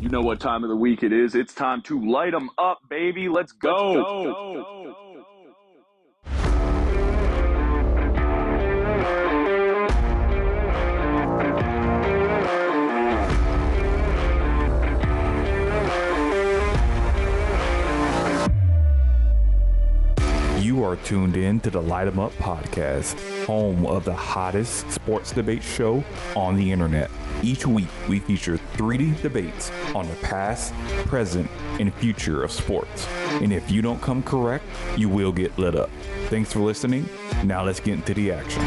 You know what time of the week it is. It's time to light them up, baby. Let's go. You are tuned in to the Light 'em Up podcast, home of the hottest sports debate show on the internet. Each week, we feature 3D debates on the past, present, and future of sports. And if you don't come correct, you will get lit up. Thanks for listening. Now let's get into the action.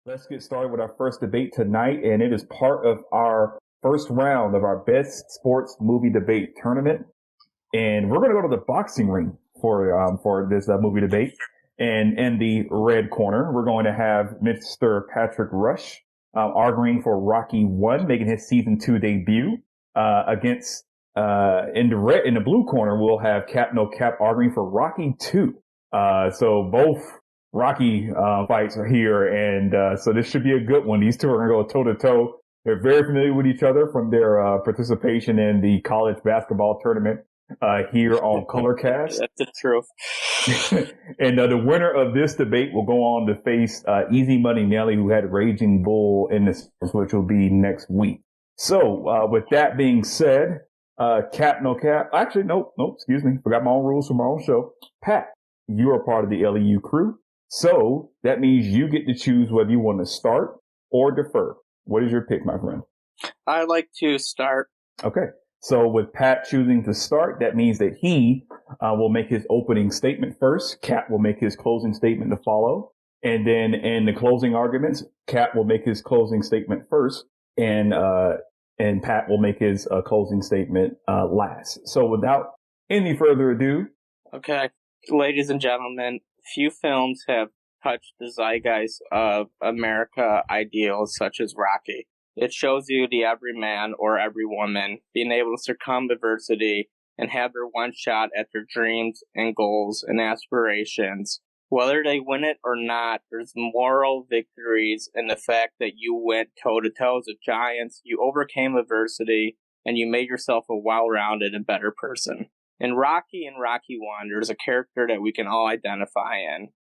Let's get started with our first debate tonight, and it is part of our first round of our best sports movie debate tournament. And we're going to go to the boxing ring for this movie debate. And in the red corner, we're going to have Mr. Patrick Ruch arguing for Rocky 1, making his season 2 debut. Against in the blue corner, we'll have Cap No Cap arguing for Rocky 2. So both Rocky fights are here, and so this should be a good one. These two are going to go toe-to-toe. They're very familiar with each other from their participation in the college basketball tournament here on Colorcast. That's the truth. And the winner of this debate will go on to face Easy Money Nelly, who had Raging Bull in this, which will be next week. So with that being said, Cap No Cap. Actually, no, excuse me. Forgot my own rules from my own show. Pat, you are part of the LEU crew. So that means you get to choose whether you want to start or defer. What is your pick, my friend? I'd like to start. Okay. So with Pat choosing to start, that means that he will make his opening statement first. Cap will make his closing statement to follow. And then in the closing arguments, Cap will make his closing statement first. And Pat will make his closing statement last. So without any further ado. Okay. Ladies and gentlemen, few films have touched the zeitgeist of America ideals such as Rocky. It shows you the every man or every woman being able to succumb to adversity and have their one shot at their dreams and goals and aspirations. Whether they win it or not, there's moral victories in the fact that you went toe-to-toe with giants, you overcame adversity, and you made yourself a well-rounded and better person. In Rocky and Rocky 1, there's a character that we can all identify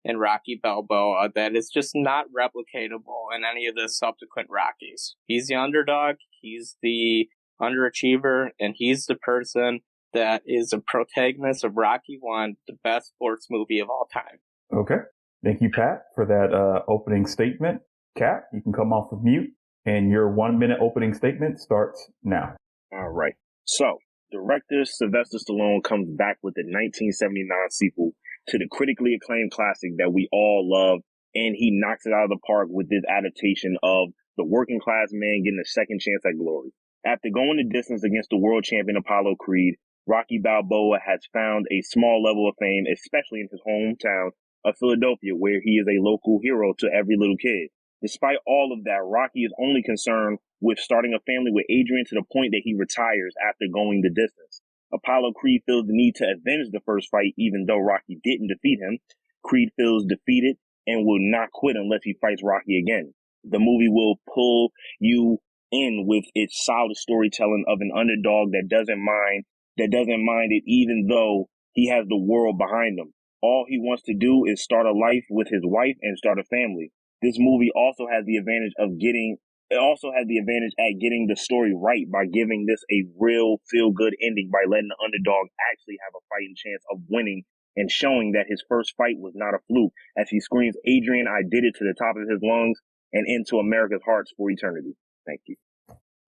in Rocky Balboa, that is just not replicatable in any of the subsequent Rockies. He's the underdog, he's the underachiever, and he's the person that is a protagonist of Rocky 1, the best sports movie of all time. Okay. Thank you, Pat, for that opening statement. Cap, you can come off of mute, and your 1 minute opening statement starts now. All right. So, director Sylvester Stallone comes back with the 1979 sequel to the critically acclaimed classic that we all love, and he knocks it out of the park with this adaptation of the working class man getting a second chance at glory. After going the distance against the world champion Apollo Creed, Rocky Balboa has found a small level of fame, especially in his hometown of Philadelphia, where he is a local hero to every little kid. Despite all of that, Rocky is only concerned with starting a family with Adrian to the point that he retires after going the distance. Apollo Creed feels the need to avenge the first fight, even though Rocky didn't defeat him. Creed feels defeated and will not quit unless he fights Rocky again. The movie will pull you in with its solid storytelling of an underdog that doesn't mind it even though he has the world behind him. All he wants to do is start a life with his wife and start a family. This movie also has the advantage at getting the story right by giving this a real feel-good ending by letting the underdog actually have a fighting chance of winning and showing that his first fight was not a fluke as he screams, "Adrian, I did it," to the top of his lungs and into America's hearts for eternity. Thank you.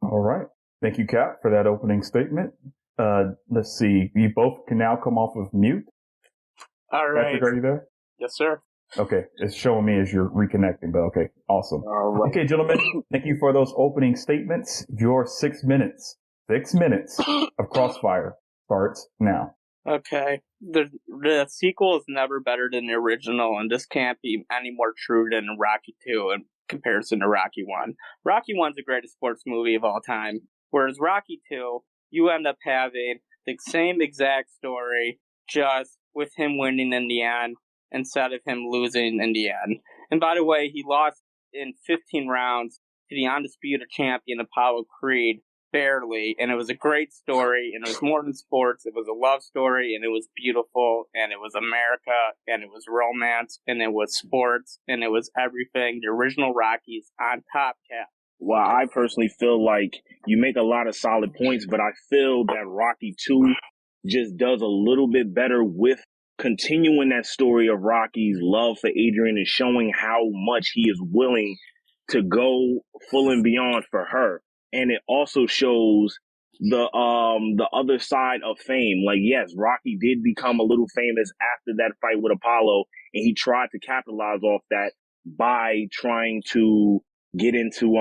All right. Thank you, Cap, for that opening statement. Let's see. You both can now come off of mute. All right. Patrick, are you there? Yes, sir. Okay. It's showing me as you're reconnecting, but okay. Awesome. All right. Okay, gentlemen. Thank you for those opening statements. Your 6 minutes of Crossfire starts now. Okay. The sequel is never better than the original, and this can't be any more true than Rocky 2 in comparison to Rocky 1. Rocky 1's the greatest sports movie of all time, whereas Rocky 2, you end up having the same exact story just with him winning in the end instead of him losing in the end. And by the way, he lost in 15 rounds to the undisputed champion Apollo Creed, barely, and it was a great story, and it was more than sports. It was a love story, and it was beautiful, and it was America, and it was romance, and it was sports, and it was everything. The original Rockies on top, Cap. Well, I personally feel like you make a lot of solid points, but I feel that Rocky 2 just does a little bit better with continuing that story of Rocky's love for Adrian and showing how much he is willing to go full and beyond for her. And it also shows the other side of fame. Like, yes, Rocky did become a little famous after that fight with Apollo, and he tried to capitalize off that by trying to get into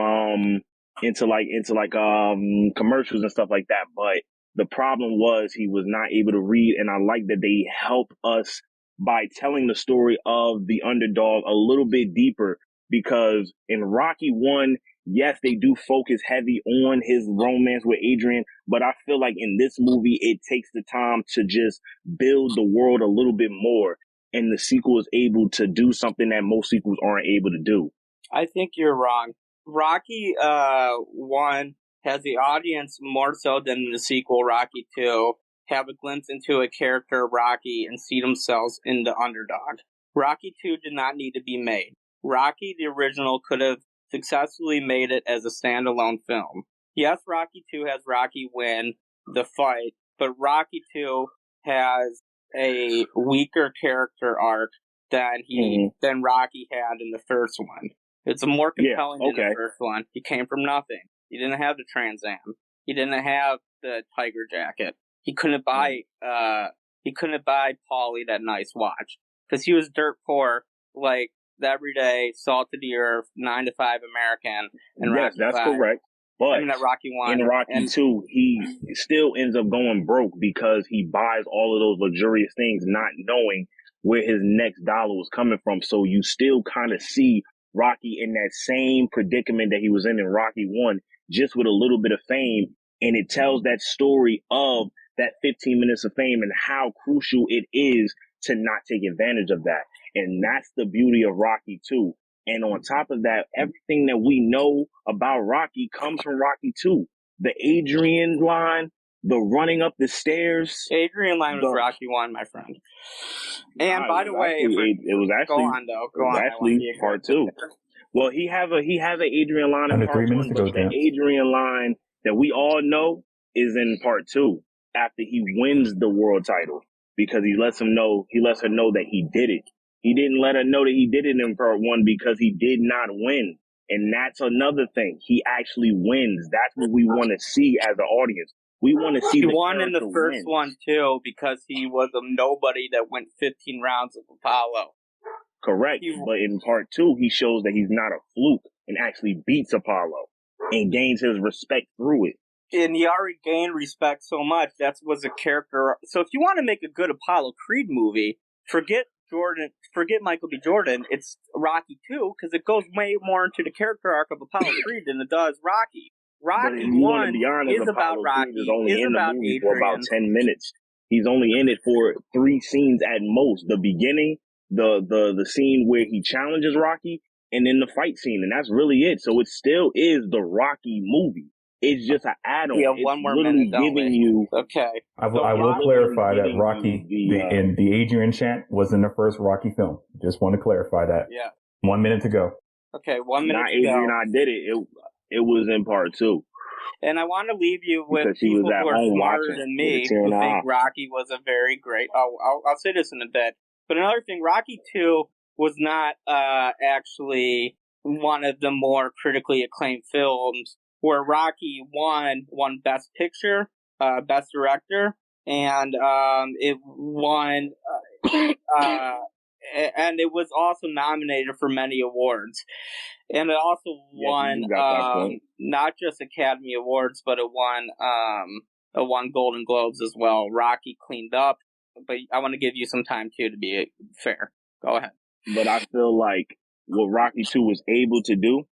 commercials and stuff like that. But the problem was he was not able to read, and I like that they help us by telling the story of the underdog a little bit deeper, because in Rocky 1, yes, they do focus heavy on his romance with Adrian, but I feel like in this movie, it takes the time to just build the world a little bit more, and the sequel is able to do something that most sequels aren't able to do. I think you're wrong. Rocky 1 has the audience more so than the sequel, Rocky 2, have a glimpse into a character of Rocky and see themselves in the underdog. Rocky 2 did not need to be made. Rocky, the original, could have successfully made it as a standalone film. Yes, Rocky 2 has Rocky win the fight, but Rocky 2 has a weaker character arc than Rocky had in the first one. It's a more compelling than the first one. He came from nothing. He didn't have the Trans Am. He didn't have the Tiger jacket. He couldn't buy Paulie that nice watch because he was dirt poor, like the everyday salt of the earth 9 to 5 American. And yes, that's correct. But that Rocky 1 in Rocky 2, he still ends up going broke because he buys all of those luxurious things, not knowing where his next dollar was coming from. So you still kind of see Rocky in that same predicament that he was in Rocky 1, just with a little bit of fame. And it tells that story of that 15 minutes of fame and how crucial it is to not take advantage of that. And that's the beauty of Rocky 2. And on top of that, everything that we know about Rocky comes from Rocky 2. The Adrian line, the running up the stairs. Adrian line was Rocky 1, my friend. And by the way, it was actually part 2. Well, he has an Adrian line in part 1, but the Adrian line that we all know is in part 2 after he wins the world title, because he lets her know that he did it. He didn't let her know that he did it in part 1 because he did not win. And that's another thing. He actually wins. That's what we want to see as an audience. We want to see he won in the first one too because he was a nobody that went 15 rounds of Apollo. Correct. But in part 2, he shows that he's not a fluke and actually beats Apollo and gains his respect through it. And he already gained respect so much. That was a character. So if you want to make a good Apollo Creed movie, forget Michael B. Jordan. It's Rocky 2 because it goes way more into the character arc of Apollo Creed than it does Rocky. Rocky 1 is about Rocky. Is only is in about the movie Adrian. for about 10 minutes. He's only in it for 3 scenes at most. The beginning, the scene where he challenges Rocky, and then the fight scene, and that's really it. So it still is the Rocky movie. It's just an add-on. We have one more minute, Okay. I will clarify that Rocky and the Adrian chant was in the first Rocky film. Just want to clarify that. Yeah. 1 minute to go. Okay, 1 minute Not to Adrian, go. I did it. It was in part 2. And I want to leave you with Because he people was at who are home smarter watching than with me a tear who in the think eye. Rocky was a very great... I'll say this in a bit. But another thing, Rocky 2 was not actually one of the more critically acclaimed films, where Rocky won Best Picture, Best Director, and it won... and it was also nominated for many awards. And it also won not just Academy Awards, but it won Golden Globes as well. Rocky cleaned up, but I want to give you some time too to be fair. Go ahead. But I feel like what Rocky 2 was able to do,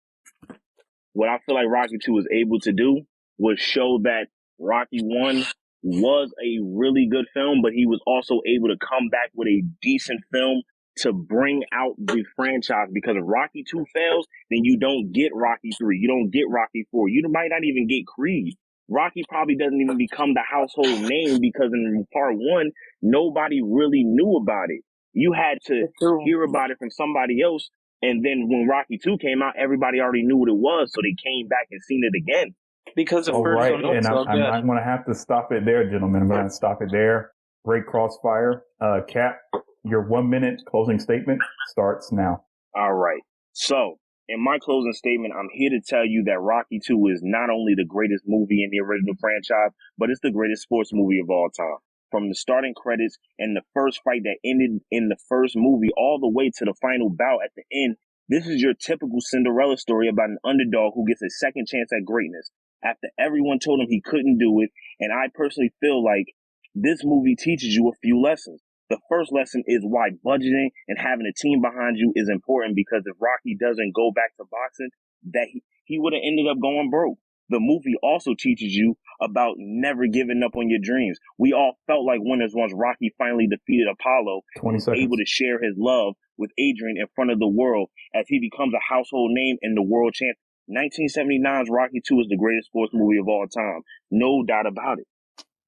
was show that Rocky 1 was a really good film, but he was also able to come back with a decent film to bring out the franchise. Because if Rocky 2 fails, then you don't get Rocky 3. You don't get Rocky 4. You might not even get Creed. Rocky probably doesn't even become the household name because in part 1, nobody really knew about it. You had to hear about it from somebody else. And then when Rocky 2 came out, everybody already knew what it was. So they came back and seen it again. Because the first right. one was and so good. I'm going to have to stop it there, gentlemen. I'm going to stop it there. Great crossfire. Cap, your 1 minute closing statement starts now. All right. So, in my closing statement, I'm here to tell you that Rocky 2 is not only the greatest movie in the original franchise, but it's the greatest sports movie of all time. From the starting credits and the first fight that ended in the first movie all the way to the final bout at the end, this is your typical Cinderella story about an underdog who gets a second chance at greatness after everyone told him he couldn't do it. And I personally feel like this movie teaches you a few lessons. The first lesson is why budgeting and having a team behind you is important, because if Rocky doesn't go back to boxing, that he would have ended up going broke. The movie also teaches you about never giving up on your dreams. We all felt like winners once Rocky finally defeated Apollo and was able to share his love with Adrian in front of the world as he becomes a household name and the world champion. 1979's Rocky 2 is the greatest sports movie of all time. No doubt about it.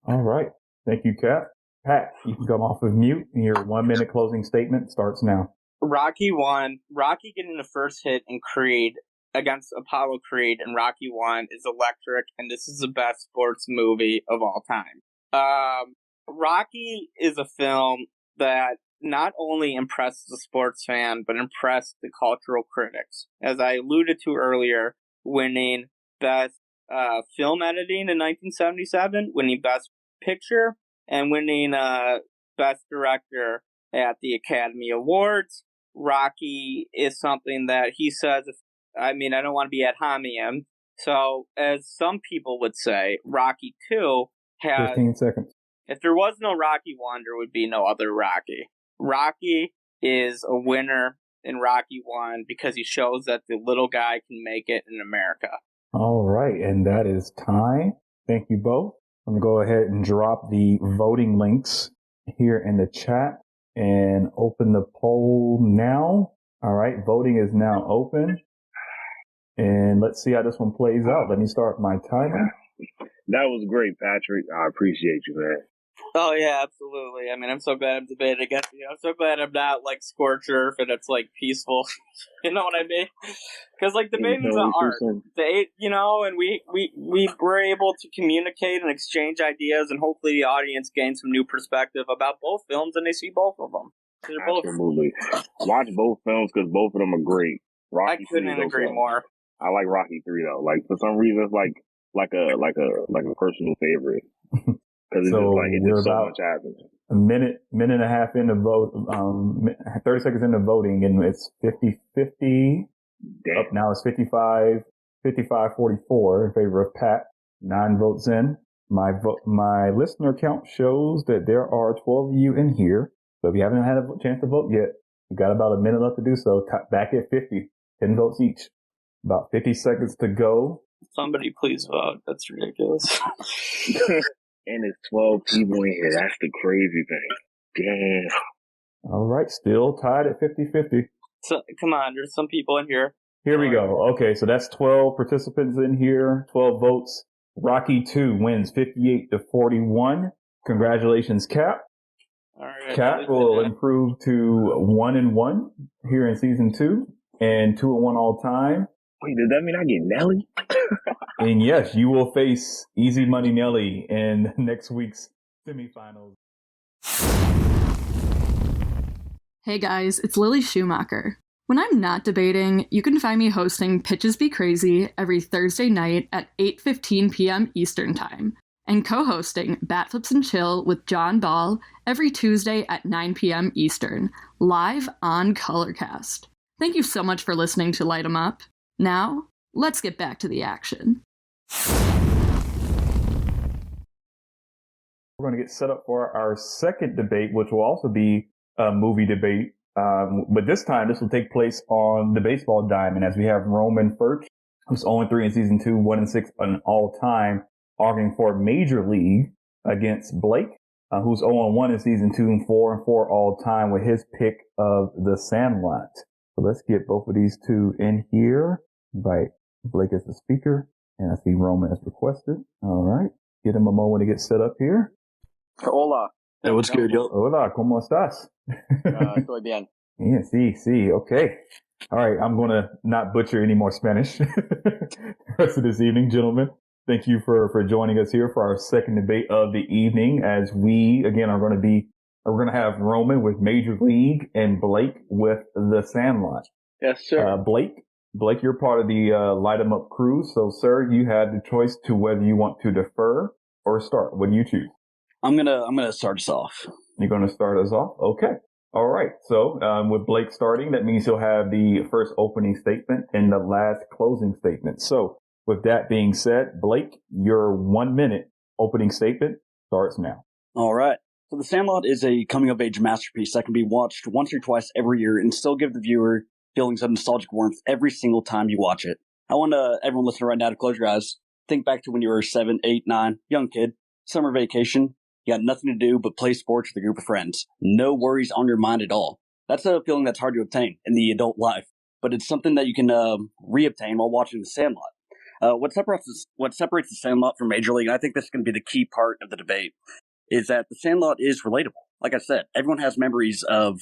All right. Thank you, Cap. Pat, you can come off of mute. Your 1 minute closing statement starts now. Rocky won. Rocky getting the first hit in Creed against Apollo Creed and Rocky 1 is electric, and this is the best sports movie of all time. Rocky is a film that not only impressed the sports fan, but impressed the cultural critics. As I alluded to earlier, winning Best Film Editing in 1977, winning Best Picture, and winning Best Director at the Academy Awards. Rocky is something that he says, I don't want to be ad hominem. So, as some people would say, Rocky 2 has... 15 seconds. If there was no Rocky 1, there would be no other Rocky. Rocky is a winner in Rocky 1 because he shows that the little guy can make it in America. All right, and that is time. Thank you both. I'm going to go ahead and drop the voting links here in the chat and open the poll now. All right, voting is now open. And let's see how this one plays out. Let me start my timer. That was great, Patrick. I appreciate you, man. Oh, yeah, absolutely. I'm so glad I'm debating against you. I'm so glad I'm not, scorched earth and it's, peaceful. You know what I mean? Because, debating's an art. And we were able to communicate and exchange ideas, and hopefully the audience gains some new perspective about both films, and they see both of them. Absolutely. Watch both films, because both of them are great. Rocky I couldn't agree more. I like Rocky 3, though. For some reason, it's like a personal favorite. Because it's so much happens. A minute and a half into vote, 30 seconds into voting, and it's 50-50. Up now it's 55-44 in favor of Pat. 9 votes in. My listener count shows that there are 12 of you in here. So if you haven't had a chance to vote yet, you got about a minute left to do so. Back at 50, 10 votes each. About 50 seconds to go. Somebody please vote. That's ridiculous. And there's 12 people in here. That's the crazy thing. Damn. All right. Still tied at 50-50. So, come on. There's some people in here. Here we go. Okay. So that's 12 participants in here. 12 votes. Rocky 2 wins 58-41. Congratulations, Cap. All right. Cap will improve to 1-1 here in season 2 and 2-1 all time. Wait, does that mean I get Nelly? And yes, you will face Easy Money Nelly in next week's semifinals. Hey guys, it's Lily Schumacher. When I'm not debating, you can find me hosting Pitches Be Crazy every Thursday night at 8:15 p.m. Eastern Time, and co-hosting Bat Flips and Chill with John Ball every Tuesday at 9 p.m. Eastern, live on Colorcast. Thank you so much for listening to Light 'em Up. Now, let's get back to the action. We're going to get set up for our second debate, which will also be a movie debate. But this time, this will take place on the baseball diamond, as we have Roman Furch, who's 0-3 in season 2, 1-6 on all time, arguing for Major League, against Blake, who's 0-1 in season 2 and 4-4 all time with his pick of the Sandlot. So let's get both of these two in here. Invite Blake as the speaker, and I see Roman as requested. All right. Get him a moment to get set up here. Hola. Hey, what's good, yo? Hola, ¿cómo estás? Estoy bien. Yeah, sí, okay. All right, I'm going to not butcher any more Spanish the rest of this evening, gentlemen. Thank you for joining us here for our second debate of the evening, as we, again, we're going to have Roman with Major League and Blake with the Sandlot. Yes, sir. Blake, you're part of the Light 'em Up crew. So, sir, you had the choice to whether you want to defer or start. What do you choose? I'm gonna start us off. You're going to start us off? Okay. All right. So, with Blake starting, that means he'll have the first opening statement and the last closing statement. So, with that being said, Blake, your 1 minute opening statement starts now. All right. So The Sandlot is a coming-of-age masterpiece that can be watched once or twice every year and still give the viewer feelings of nostalgic warmth every single time you watch it. I want everyone listening right now to close your eyes. Think back to when you were 7, 8, 9, young kid, summer vacation. You got nothing to do but play sports with a group of friends. No worries on your mind at all. That's a feeling that's hard to obtain in the adult life, but it's something that you can reobtain while watching The Sandlot. What separates The Sandlot from Major League, and I think this is going to be the key part of the debate, is that The Sandlot is relatable. Like I said, everyone has memories of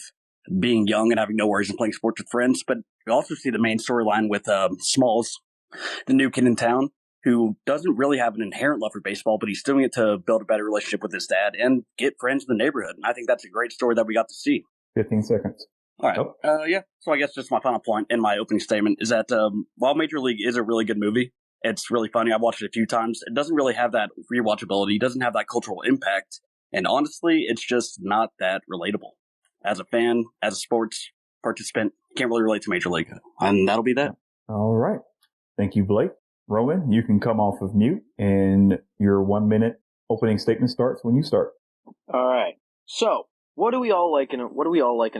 being young and having no worries and playing sports with friends, but you also see the main storyline with Smalls, the new kid in town, who doesn't really have an inherent love for baseball, but he's doing it to build a better relationship with his dad and get friends in the neighborhood. And I think that's a great story that we got to see. 15 seconds. All right. Yeah. So I guess just my final point in my opening statement is that while Major League is a really good movie, it's really funny. I've watched it a few times. It doesn't really have that rewatchability. It doesn't have that cultural impact. And honestly, it's just not that relatable. As a fan, as a sports participant, can't really relate to Major League. And that'll be that. All right. Thank you, Blake. Roman, you can come off of mute, and your 1 minute opening statement starts when you start. All right. So, what do we all like in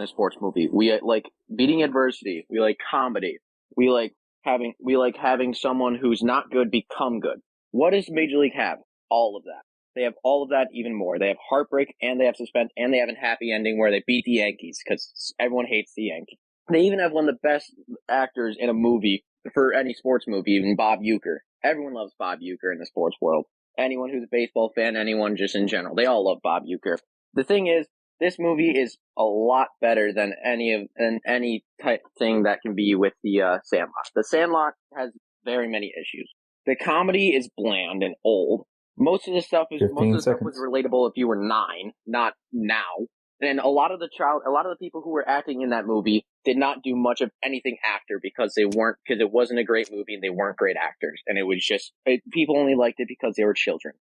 a sports movie? We like beating adversity. We like comedy. We like having someone who's not good become good. What does Major League have? All of that. They have all of that, even more. They have heartbreak, and they have suspense, and they have a happy ending where they beat the Yankees because everyone hates the Yankees. They even have one of the best actors in a movie for any sports movie, even Bob Uecker. Everyone loves Bob Uecker in the sports world. Anyone who's a baseball fan, anyone just in general, they all love Bob Uecker. The thing is, this movie is a lot better than any type thing that can be with the Sandlot. The Sandlot has very many issues. The comedy is bland and old. Most of the stuff was relatable if you were 9, not now. And a lot of the people who were acting in that movie did not do much of anything actor because it wasn't a great movie and they weren't great actors. And it was just, people only liked it because they were children.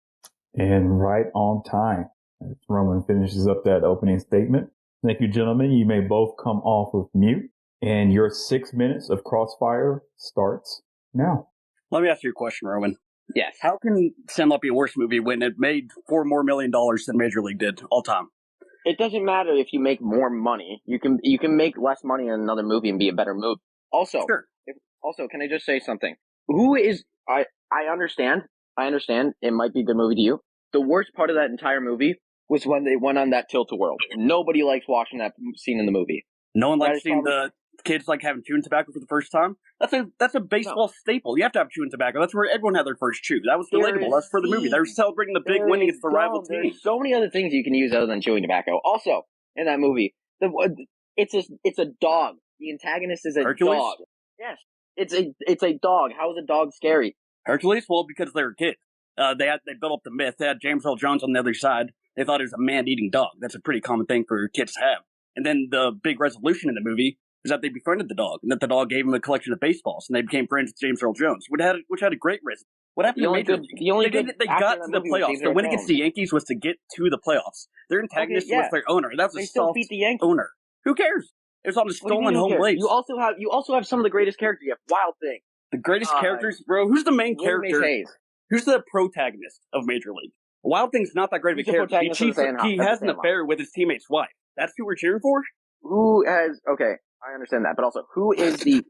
And right on time, as Roman finishes up that opening statement. Thank you, gentlemen. You may both come off of mute, and your 6 minutes of Crossfire starts now. Let me ask you a question, Roman. Yes. How can Sandlot be a worse movie when it made $4 more million than Major League did all time? It doesn't matter if you make more money. You can make less money in another movie and be a better movie. Also, sure. Can I just say something? I understand it might be a good movie to you. The worst part of that entire movie was when they went on that tilt-a-whirl. Nobody likes watching that scene in the movie. No one likes seeing the kids like having chewing tobacco for the first time. That's a baseball staple. You have to have chewing tobacco. That's where everyone had their first chew. That was relatable. That's for the movie. They were celebrating the big win against the rival team. There's so many other things you can use other than chewing tobacco. Also, in that movie, it's a dog. The antagonist is a Hercules? dog. Yes, it's a dog. How is a dog scary? Hercules? Well, because they were kids. They built up the myth. They had James Earl Jones on the other side. They thought it was a man-eating dog. That's a pretty common thing for kids to have. And then the big resolution in the movie is that they befriended the dog, and that the dog gave him a collection of baseballs, and they became friends with James Earl Jones, which had a great resolution. What happened to Major League? They got to the playoffs. The win against the Yankees was to get to the playoffs. Their antagonist was their owner. That was a soft beat the Yankees. Owner. Who cares? It was on a stolen home base. You also have some of the greatest characters. You have Wild Thing. The greatest characters, bro. Who's the main character? Who's the protagonist of Major League? Wild Thing's not that great of a character. He has an affair with his teammate's wife. That's who we're cheering for? Okay, I understand that, but also, who is the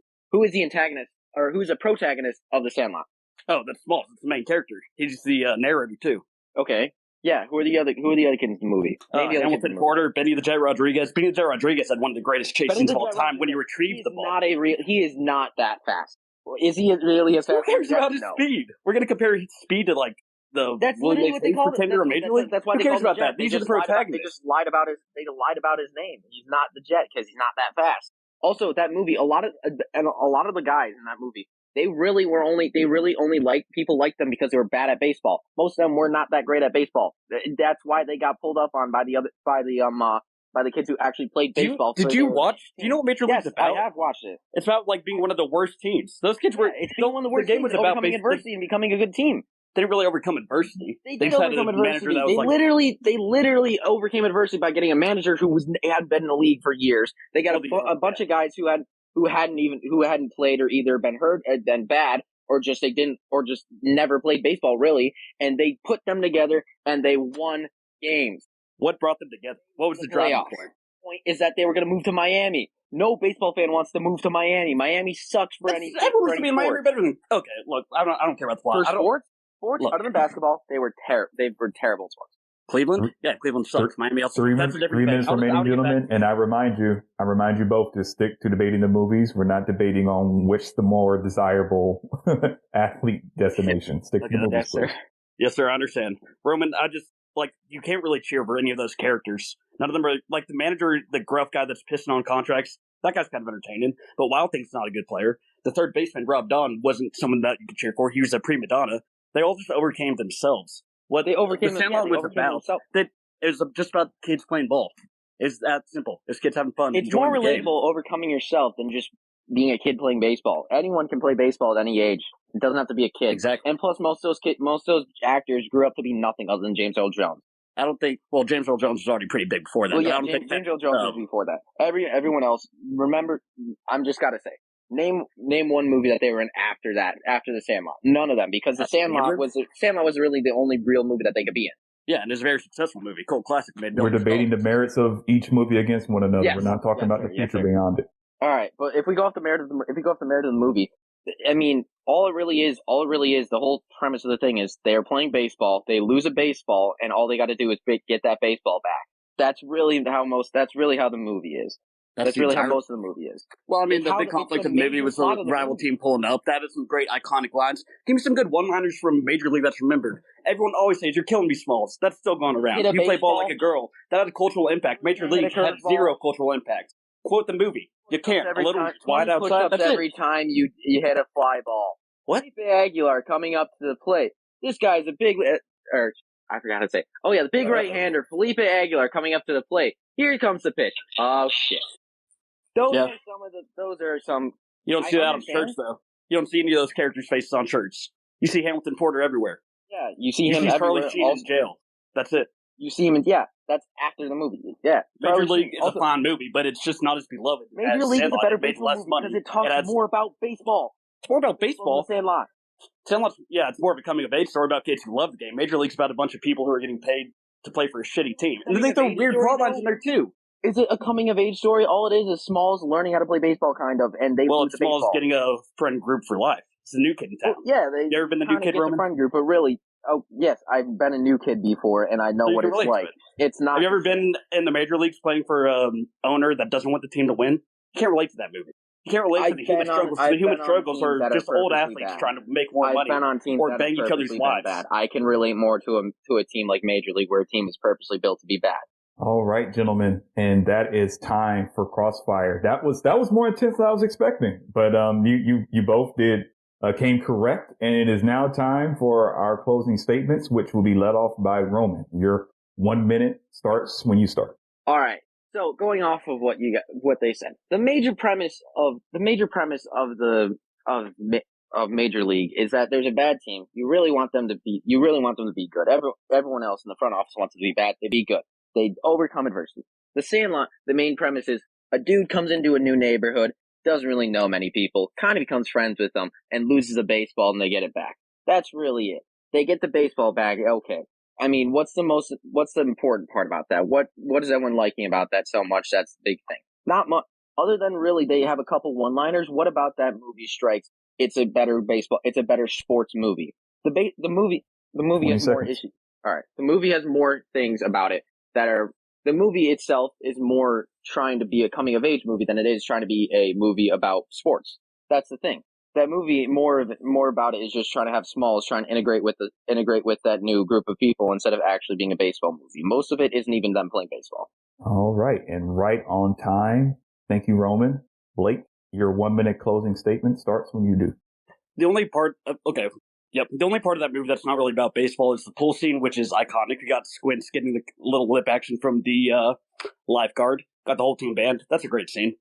antagonist, or who's the protagonist of The Sandlot? Oh, that's Smalls. It's the main character. He's the narrator, too. Okay, Yeah, who are the other kids in the movie? Hamilton Porter, Benny the Jet Rodriguez. Benny the Jet Rodriguez had one of the greatest chase scenes of all time when he retrieved the ball. He is not that fast. Is he really as fast? Who cares about his speed? We're going to compare his speed to like the that's literally what they call pretender or Major League. That's why Who they cares call about the Jet. that? These are the protagonists. They just lied about his name. He's not the Jet because he's not that fast. Also, that movie, a lot of the guys in that movie, they really only liked them because they were bad at baseball. Most of them were not that great at baseball. That's why they got pulled up on by the kids who actually played baseball. Do you know what Major League's about? I have watched it. It's about like being one of the worst teams. Those kids were. It's being one of the worst. The game was about overcoming adversity and becoming a good team. They didn't really overcome adversity. They did overcome adversity. They literally overcame adversity by getting a manager who had been in the league for years. They got a bunch of guys who hadn't played or either been hurt or been bad or just never played baseball really, and they put them together and they won games. What brought them together? What was the driving point? The point is that they were going to move to Miami. No baseball fan wants to move to Miami. Miami sucks for any. Everyone's to be in Miami better than. Okay, look, I don't care about the plot. For sports, other than basketball, they were terrible sports. Cleveland? Yeah, Cleveland sucks. Miami also. That's a different 3 minutes remaining, gentlemen, and I remind you both to stick to debating the movies. We're not debating on which the more desirable athlete destination. Stick to the movies. Yes, sir. I understand. Roman, you can't really cheer for any of those characters. None of them are like the manager, the gruff guy that's pissing on contracts. That guy's kind of entertaining, but Wild Thing's not a good player. The third baseman, Rob Don, wasn't someone that you could cheer for. He was a prima donna. They all just overcame themselves. What they overcame the Sandlot was about, that it was just about kids playing ball. It's that simple. It's kids having fun. It's more relatable overcoming yourself than just being a kid playing baseball. Anyone can play baseball at any age. It doesn't have to be a kid. Exactly. And plus, most of those actors grew up to be nothing other than James Earl Jones. I don't think. Well, James Earl Jones was already pretty big before that. Well, yeah, James Earl Jones was before that. Everyone else. Remember, I'm just gotta say, name one movie that they were in after the Sandlot. None of them, because the Sandlot was really the only real movie that they could be in. Yeah, and it's a very successful movie, cult classic. We're debating the merits of each movie against one another. Yes. We're not talking about the future beyond it. All right, but if we go off the merit of the movie, I mean, all it really is, the whole premise of the thing is they're playing baseball, they lose a baseball, and all they got to do is get that baseball back. That's really how the movie is. That's really how most of the movie is. Well, I mean, the big conflict of the movie was the rival team pulling up. That is some great iconic lines. Give me some good one-liners from Major League that's remembered. Everyone always says, "You're killing me, Smalls." That's still going around. You play ball like a girl. That had a cultural impact. Major League had zero cultural impact. Quote the movie. You can't. A little wide outside. That's every time you hit a fly ball. What? Felipe Aguilar coming up to the plate. This guy's a big... I forgot to say. Oh, yeah, the big right-hander, Felipe Aguilar, coming up to the plate. Here comes the pitch. Oh, shit. Those are some... You don't see that on shirts, though. You don't see any of those characters' faces on shirts. You see Hamilton Porter everywhere. Yeah, you see him everywhere. Charlie Sheen in jail. That's it. You see him in... Yeah, that's after the movie. Yeah. Major League is a fine movie, but it's just not as beloved. Major League is a better baseball movie because it talks more about baseball. It's more about baseball. Sandlot. Sandlot's, yeah, it's more of a coming-of-age story about kids who love the game. Major League's about a bunch of people who are getting paid to play for a shitty team. And they throw weird plot lines in there, too. Is it a coming-of-age story? All it is Smalls learning how to play baseball, kind of, and it's Smalls getting a friend group for life. It's a new kid in town. Well, yeah, you ever been the new kid, Roman? Friend group, but really, yes, I've been a new kid before, and I know what it's like. It's not. Have you ever been in the major leagues playing for an owner that doesn't want the team to win? You can't relate to that movie. You can't relate to the human struggles. The human struggles are just old athletes trying to make more money or bang each other's wives. I can relate more to a team like Major League, where a team is purposely built to be bad. All right, gentlemen, and that is time for Crossfire. That was more intense than I was expecting, but you both came correct, and it is now time for our closing statements, which will be led off by Roman. Your 1 minute starts when you start. All right. So going off of what they said, the major premise of Major League is that there's a bad team. You really want them to be good. Everyone else in the front office wants them to be bad. They be good. They overcome adversity. The Sandlot, the main premise is a dude comes into a new neighborhood, doesn't really know many people, kind of becomes friends with them, and loses a baseball, and they get it back. That's really it. They get the baseball back. Okay. I mean, what's the important part about that? What is everyone liking about that so much? That's the big thing. Not much. Other than really, they have a couple one-liners. What about that movie strikes? It's a better sports movie. The movie has more issues. All right. The movie has more things about it that are. The movie itself is more trying to be a coming of age movie than it is trying to be a movie about sports. That's the thing. That movie, more about it is just trying to have Smalls trying to integrate with that new group of people instead of actually being a baseball movie. Most of it isn't even them playing baseball. All right, and right on time. Thank you, Roman. Blake, your 1 minute closing statement starts when you do. The only part of that movie that's not really about baseball is the pool scene, which is iconic. You got Squints getting the little lip action from the lifeguard. Got the whole team band. That's a great scene.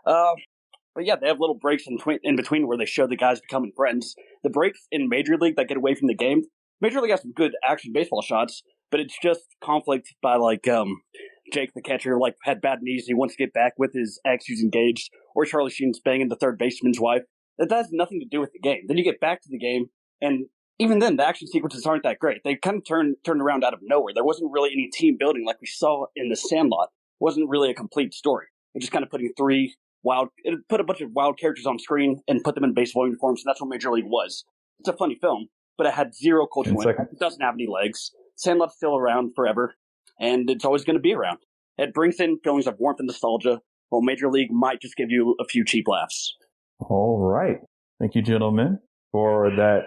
But yeah, they have little breaks in between where they show the guys becoming friends. The breaks in Major League that get away from the game. Major League has some good action baseball shots, but it's just conflict by Jake the catcher had bad knees and he wants to get back with his ex who's engaged, or Charlie Sheen's banging the third baseman's wife. That has nothing to do with the game. Then you get back to the game, and even then, the action sequences aren't that great. They kind of turned around out of nowhere. There wasn't really any team building like we saw in the Sandlot. It wasn't really a complete story. It just kind of put a bunch of wild characters on screen and put them in baseball uniforms, and that's what Major League was. It's a funny film, but it had zero cultural impact. It doesn't have any legs. Sandlot's still around forever, and it's always going to be around. It brings in feelings of warmth and nostalgia, while Major League might just give you a few cheap laughs. All right. Thank you, gentlemen, for that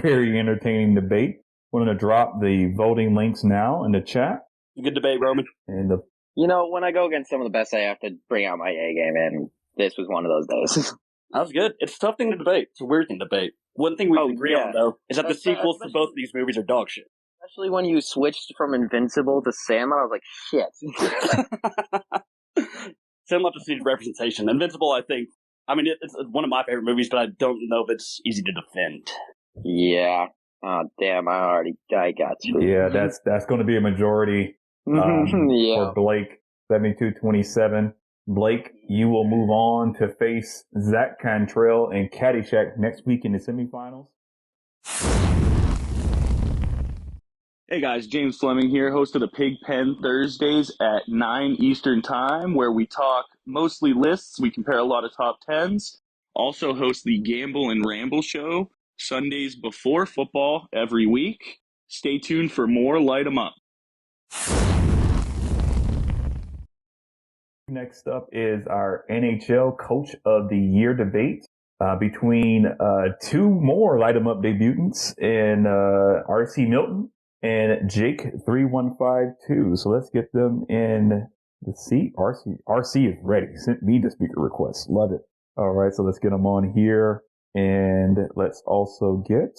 very entertaining debate. We're going to drop the voting links now in the chat. Good debate, Roman. And when I go against some of the best, I have to bring out my A game, and this was one of those days. That was good. It's a tough thing to debate. It's a weird thing to debate. One thing we can agree on, though, is that the sequels to both of these movies are dog shit. Especially when you switched from Invincible to Sandlot, I was like, shit. Sandlot just needs representation. Invincible, it's one of my favorite movies, but I don't know if it's easy to defend. Yeah. Oh, damn, I got you. Yeah, that's going to be a majority for Blake, 72-27. Blake, you will move on to face Zach Cantrell and Caddyshack next week in the semifinals. Hey guys, James Fleming here, host of the Pig Pen Thursdays at 9 Eastern Time, where we talk mostly lists. We compare a lot of top 10s. Also host the Gamble and Ramble show Sundays before football every week. Stay tuned for more Light 'em Up. Next up is our NHL Coach of the Year debate between two more Light 'em Up debutants in RC Milton and Jake 3152. So let's get them in the seat. RC is ready. Sent me the speaker request. Love it. All right, so let's get them on here, and let's also get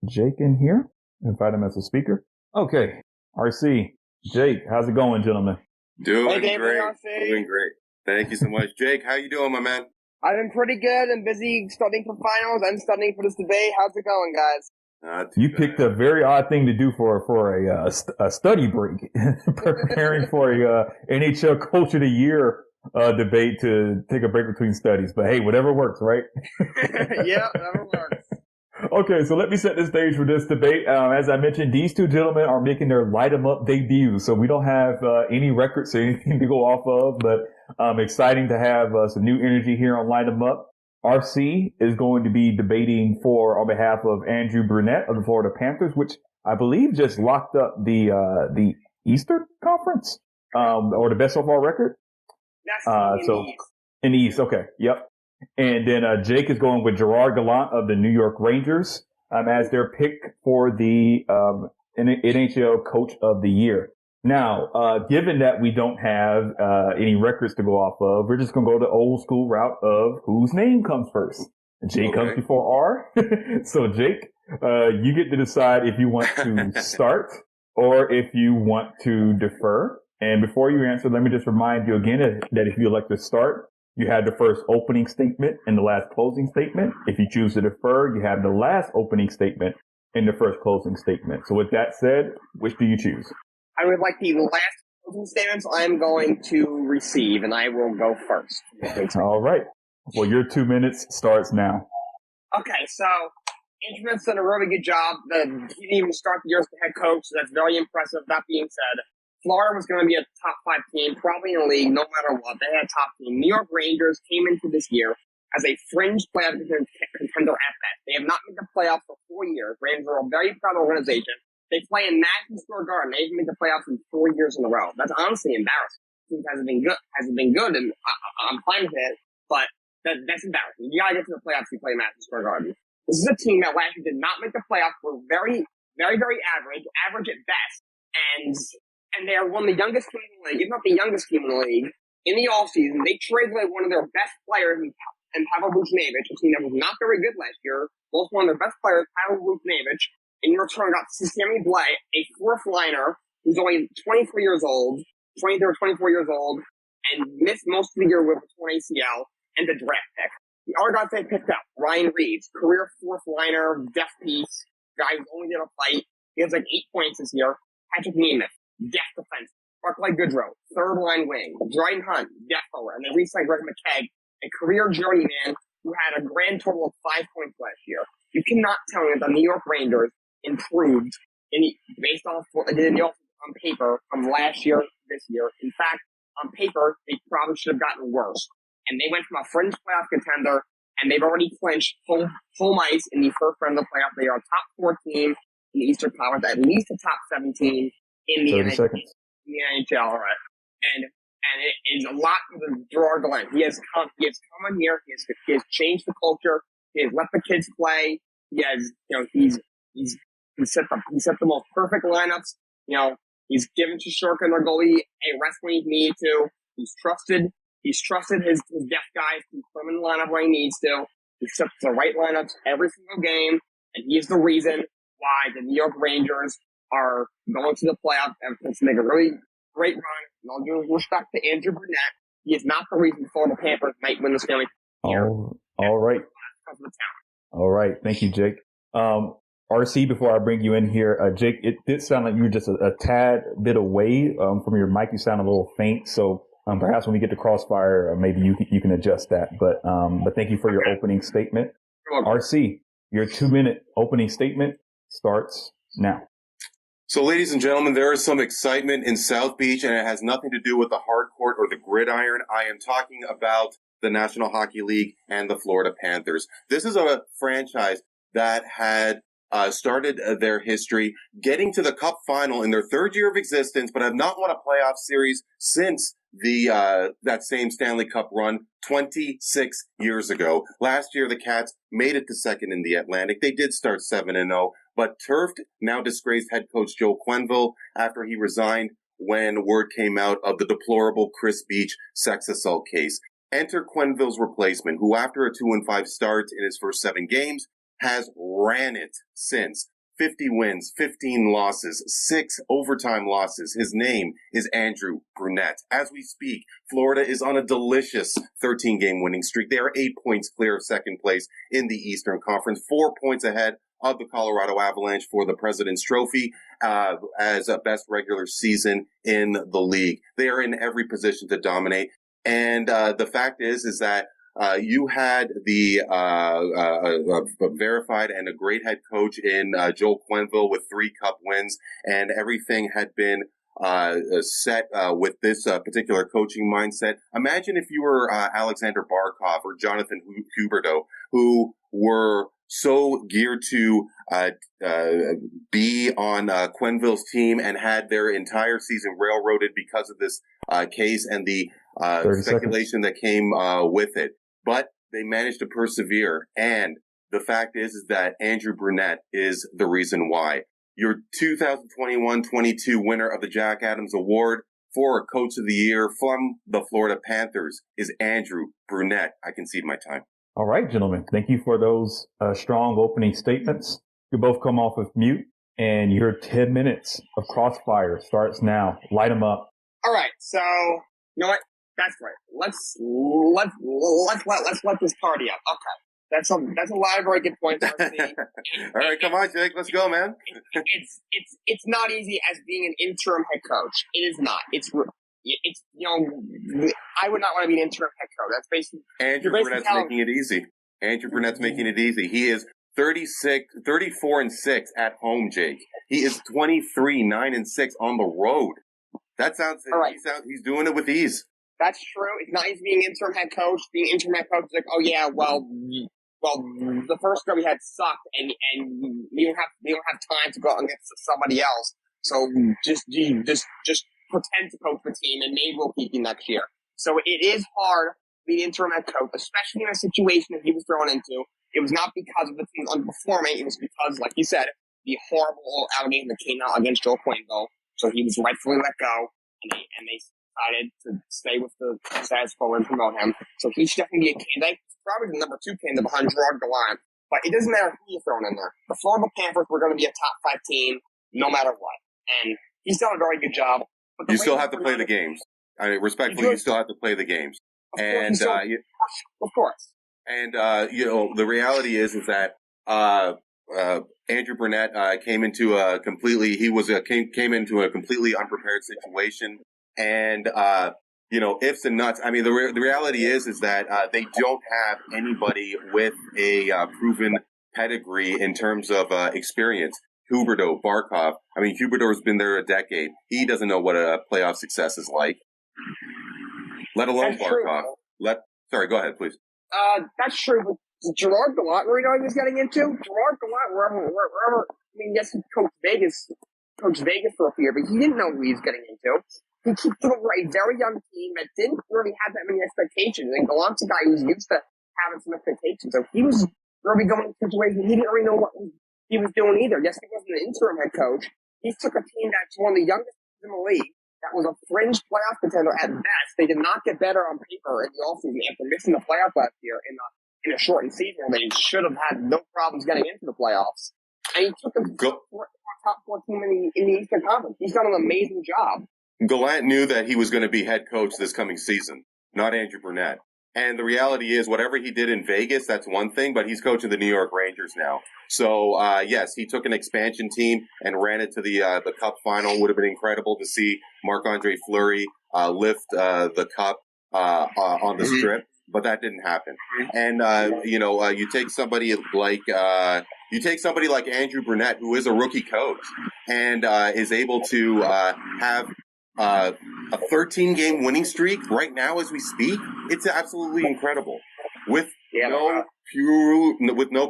Jake in here. Invite him as a speaker. Okay, RC, Jake, how's it going, gentlemen? Doing great. Thank you so much. Jake, how you doing, my man? I've been pretty good. I'm busy studying for finals. I'm studying for this debate. How's it going, guys? You picked a very odd thing to do for a study break, preparing for a NHL Coach of the Year debate to take a break between studies. But hey, whatever works, right? Yeah, whatever works. Okay, so let me set the stage for this debate. As I mentioned, these two gentlemen are making their Light 'em Up debuts, so we don't have any records or anything to go off of, but exciting to have some new energy here on Light 'em Up. RC is going to be debating on behalf of Andrew Brunette of the Florida Panthers, which I believe just locked up the Eastern Conference, or the best overall record. That's in the East. Okay. Yep. And then Jake is going with Gerard Gallant of the New York Rangers as their pick for the NHL Coach of the Year. Now, given that we don't have any records to go off of, we're just going to go the old school route of whose name comes first. J comes before R. So, Jake, you get to decide if you want to start or if you want to defer. And before you answer, let me just remind you again that if you elect to start, you have the first opening statement and the last closing statement. If you choose to defer, you have the last opening statement and the first closing statement. So with that said, which do you choose? I would like the last closing statements I'm going to receive, and I will go first. All right. Well, your 2 minutes starts now. Okay, so Intimate's done a really good job. He didn't even start the year as the head coach, so that's very impressive. That being said, Florida was going to be a top 5 team, probably in the league, no matter what. They had a top team. New York Rangers came into this year as a fringe playoff contender at best. They have not made the playoffs for 4 years. Rangers are a very proud organization. They play in Madison Square Garden. They haven't made the playoffs in 4 years in a row. That's honestly embarrassing. It hasn't been good, and I'm fine with it, but that's embarrassing. You gotta get to the playoffs if you play Madison Square Garden. This is a team that last year did not make the playoffs. Were very, very, very average at best, and they are one of the youngest teams in the league, if not the youngest team in the league. In the offseason, they traded away one of their best players in Pavel Buchnevich, a team that was not very good last year. Lost one of their best players, Pavel Buchnevich. In return, got Sammy Blais, a fourth liner who's only 23 years old, 23 or 24 years old, and missed most of the year with a torn ACL, and the draft pick. The other guys they picked up, Ryan Reeves, career fourth liner, deaf piece, guy who's only did a fight. He has like 8 points this year. Patrick Nemeth, deaf defense. Barclay Goodrow, third line wing. Dryden Hunt, deaf forward. And they re-signed Greg McKegg, a career journeyman who had a grand total of 5 points last year. You cannot tell me that the New York Rangers improved based on what they did in the offense on paper from last year to this year. In fact, on paper, they probably should have gotten worse. And they went from a fringe playoff contender, and they've already clinched home ice in the first round of the playoff. They are a top 4 team in the Eastern Conference, at least a top 7 team in the NHL. Right? And it is a lot for the Gerard Gallant. He has come in here. He has changed the culture. He has let the kids play. He has, he set the most perfect lineups. He's given Shishorka, their goalie, a rest when he needed to. He's trusted his deaf guys to put him in the lineup when he needs to. He sets the right lineups every single game, and he's the reason why the New York Rangers are going to the playoffs and to make a really great run. And all due respect to Andrew Brunette, he is not the reason the Panthers might win the Stanley Cup. All right. All right. Thank you, Jake. RC, before I bring you in here, Jake, it did sound like you were just a tad bit away from your mic. You sound a little faint, so perhaps when we get to Crossfire, maybe you can adjust that. But thank you for your opening statement. RC, your 2-minute opening statement starts now. So, ladies and gentlemen, there is some excitement in South Beach, and it has nothing to do with the hard court or the gridiron. I am talking about the National Hockey League and the Florida Panthers. This is a franchise that had started their history getting to the Cup final in their 3rd year of existence, but have not won a playoff series since that same Stanley Cup run 26 years ago. Last year, the Cats made it to second in the Atlantic. They did start 7-0, but turfed now disgraced head coach Joe Quenneville after he resigned when word came out of the deplorable Chris Beach sex assault case. Enter Quenneville's replacement, who after a 2-5 start in his first 7 games, has ran it since. 50 wins, 15 losses, 6 overtime losses. His name is Andrew Brunette. As we speak, Florida is on a delicious 13-game winning streak. They are 8 points clear of second place in the Eastern Conference, 4 points ahead of the Colorado Avalanche for the President's Trophy as a best regular season in the league. They are in every position to dominate. And the fact is that you had the verified and a great head coach in Joel Quenneville with 3 cup wins, and everything had been set with this particular coaching mindset. Imagine if you were Alexander Barkov or Jonathan Huberdeau, who were so geared to be on Quenneville's team and had their entire season railroaded because of this case and the speculation that came with it. But they managed to persevere, and the fact is that Andrew Brunette is the reason why. Your 2021-22 winner of the Jack Adams Award for Coach of the Year from the Florida Panthers is Andrew Brunette. I concede my time. All right, gentlemen. Thank you for those strong opening statements. You both come off of mute, and your 10 minutes of Crossfire starts now. Light them up. All right, so you know what? That's right. Let's let this party up. Okay. That's a lot of very good points. All right, come on, Jake. Let's go, man. It's not easy as being an interim head coach. It is not. It's I would not want to be an interim head coach. That's basically Andrew Brunette's making it easy. Andrew Brunette's making it easy. He is 34-6 at home, Jake. He is 23-9-6 on the road. That sounds. Right. He's doing it with ease. That's true. It's not easy being interim head coach. Being interim head coach is like, oh yeah, well, well, the first girl we had sucked, and we don't have time to go out and get somebody else. So just pretend to coach the team, and maybe we'll keep you next year. So it is hard being interim head coach, especially in a situation that he was thrown into. It was not because of the team underperforming. It was because, like you said, the horrible allegation that came out against Joe Quenneville. So he was rightfully let go, and they decided to stay with the status quo and promote him. So he should definitely be a candidate. He's probably the number 2 candidate behind Gerard Gallant. But it doesn't matter who you're throwing in there. The Florida Panthers were going to be a top 5 team no matter what. And he's done a very good job. But you still have to play the games. I mean, respectfully, you still have to play the games. And of course. And the reality is that Andrew Brunette came into a completely unprepared situation, and ifs and nuts. I mean, the reality is that they don't have anybody with a proven pedigree in terms of experience. Huberdeau, Barkov. I mean, Huberdeau's been there a decade. He doesn't know what a playoff success is like, let alone That's Barkov. True. Sorry, go ahead, please. That's true. But Gerard Gallant, where he was getting into? Gerard Gallant, wherever. I mean, yes, he coached Vegas for a few years, but he didn't know who he was getting into. He took over a very young team that didn't really have that many expectations. And Gallant's a guy who's used to having some expectations. So he was really going into a situation he didn't really know what he was doing either. Yes, he wasn't an interim head coach. He took a team that's one of the youngest in the league. That was a fringe playoff contender at best. They did not get better on paper in the offseason after missing the playoffs last year in a shortened season. They should have had no problems getting into the playoffs. And he took them to the top 4 team in the Eastern Conference. He's done an amazing job. Gallant knew that he was going to be head coach this coming season, not Andrew Brunette. And the reality is, whatever he did in Vegas, that's one thing, but he's coaching the New York Rangers now. So, yes, he took an expansion team and ran it to the Cup final. Would have been incredible to see Marc-Andre Fleury lift the Cup on the Strip, but that didn't happen. And you take somebody like Andrew Brunette, who is a rookie coach, and is able to have a 13-game winning streak right now as we speak. It's absolutely incredible. With no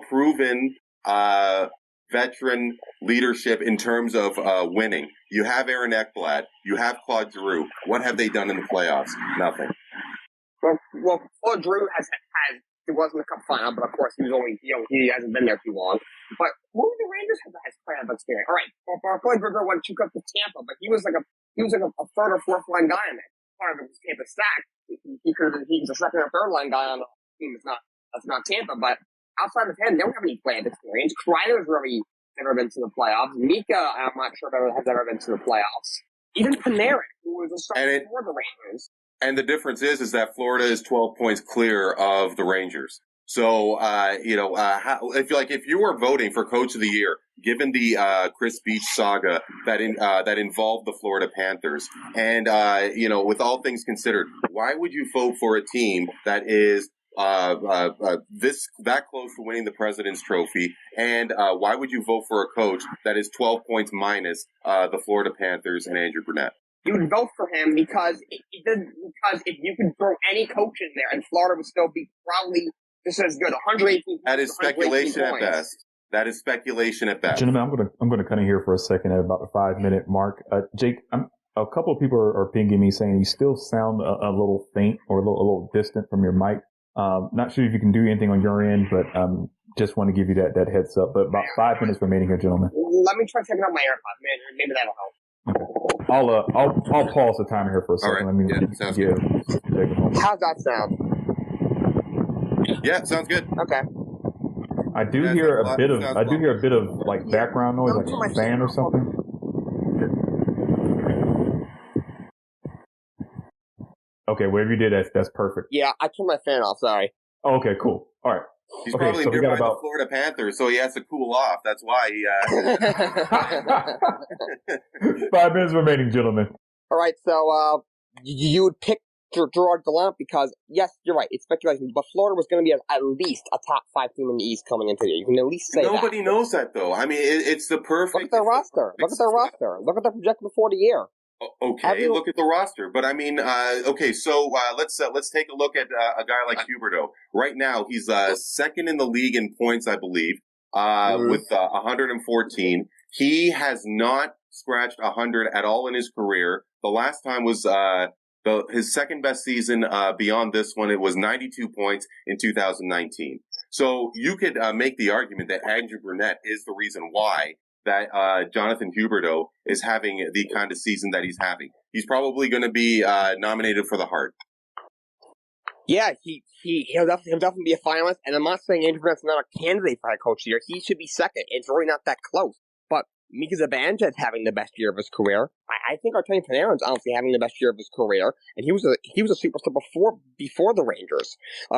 proven veteran leadership in terms of winning. You have Aaron Ekblad. You have Claude Giroux. What have they done in the playoffs? Nothing. Well, Claude Giroux it wasn't a Cup final, but of course he hasn't been there too long. But who do the Rangers have that has playoff experience? All right, Claude Giroux won 2 Cups with Tampa, but he was like a third or fourth line guy in that. Part of it was Tampa stack. He was a second or third line guy on the team. That's not Tampa, but outside of him, they don't have any playoff experience. Kreider's really never been to the playoffs. Mika, I'm not sure has ever been to the playoffs. Even Panarin, who was a starter for the Rangers. And the difference is that Florida is 12 points clear of the Rangers. So, if you were voting for Coach of the Year, given the Chris Beach saga that involved the Florida Panthers, and with all things considered, why would you vote for a team that is that close to winning the President's Trophy? And why would you vote for a coach that is 12 points minus the Florida Panthers and Andrew Brunette? You would vote for him because because if you could throw any coach in there and Florida would still be probably just as good, 118 points. That is speculation at best. That is speculation at best. Gentlemen, I'm gonna come in here for a second at about the 5-minute mark. Jake, a couple of people are pinging me saying you still sound a little faint or a little distant from your mic. Not sure if you can do anything on your end, but just want to give you that heads up. But about 5 minutes remaining here, gentlemen. Let me try taking out my AirPods, man. Maybe that'll help. I'll pause the timer here for a second. All right. Sounds good. How's that sound? Yeah, sounds good. Okay. I do hear a bit of like background noise, like a fan or something. Okay, whatever you did, that's perfect. Yeah, I turned my fan off. Sorry. Oh, okay, cool. All right. He's probably nearby the Florida Panthers, so he has to cool off. That's why he... 5 minutes remaining, gentlemen. All right, so you would pick Gerard Gallant because, yes, you're right, it's speculation, but Florida was going to be at least a top 5 team in the East coming into the year. You can at least say Nobody knows that, though. I mean, it's the perfect... Look at their roster. Look at their projection before the year. Okay, look at the roster. But I mean, okay, so let's take a look at a guy like Huberdeau. Right now, he's second in the league in points, I believe, with 114. He has not scratched 100 at all in his career. The last time was his second best season beyond this one. It was 92 points in 2019. So you could make the argument that Andrew Brunette is the reason why that Jonathan Huberdeau is having the kind of season that he's having. He's probably going to be nominated for the Hart. Yeah, he'll definitely be a finalist. And I'm not saying Andrew Brunette's not a candidate for head coach of the year. He should be second. It's really not that close. But Mika Zibanejad's having the best year of his career. I think Artemi Panarin's honestly having the best year of his career, and he was a superstar before the Rangers.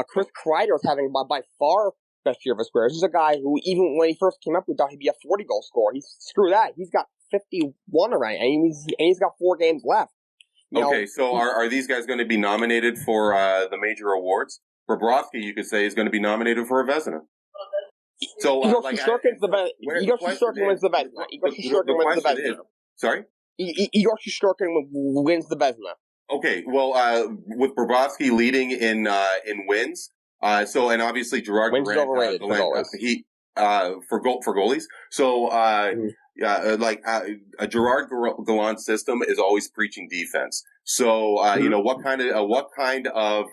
Chris Kreider's having by far best year of his career. This is a guy who, even when he first came up, we thought he'd be a 40-goal scorer. Screw that. He's got 51 already, and he's got 4 games left. Okay, so are these guys going to be nominated for the major awards? Bobrovsky, you could say, is going to be nominated for a Vezina. So, Igor Shesterkin's the best. Igor Shesterkin wins the Vezina. Igor Shesterkin wins the Vezina. Sorry? Igor Shesterkin wins the Vezina. Okay, well, with Bobrovsky leading in wins, so, and obviously Gerard wins is overrated for goalies. For goalies. So, Gerard Gallant's system is always preaching defense. So, you know, what kind of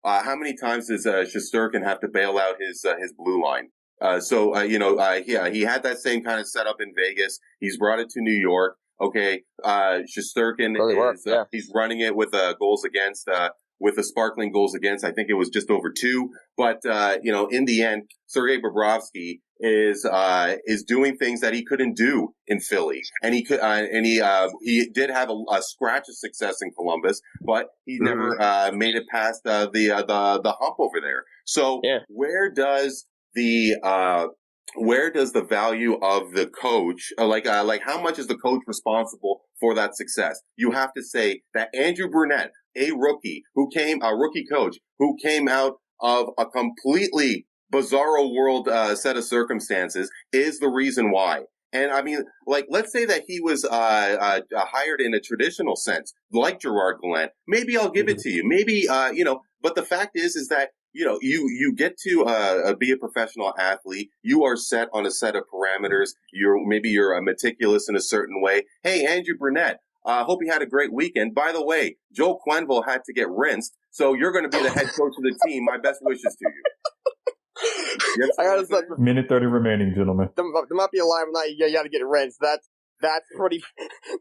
how many times does Shesterkin have to bail out his blue line? He had that same kind of setup in Vegas. He's brought it to New York. Okay, Shesterkin he's running it with goals against, with the sparkling goals against. I think it was just over 2. But in the end, Sergei Bobrovsky is doing things that he couldn't do in Philly, and he did have a scratch of success in Columbus, but he never made it past the hump over there. So where does the value of the coach, like how much is the coach responsible for that success? You have to say that Andrew Brunette, a rookie coach who came out of a completely bizarro world set of circumstances, is the reason why. And I mean, like, let's say that he was hired in a traditional sense, like Gerard Gallant. Maybe I'll give it to you. Maybe but the fact is that you get to be a professional athlete. You are set on a set of parameters. You're meticulous in a certain way. Hey, Andrew Brunette, hope you had a great weekend. By the way, Joel Quenneville had to get rinsed, so you're going to be the head coach of the team. My best wishes to you. Yes, I gotta say, minute 30 remaining, gentlemen. There might be a line when you gotta get rinsed. That's pretty.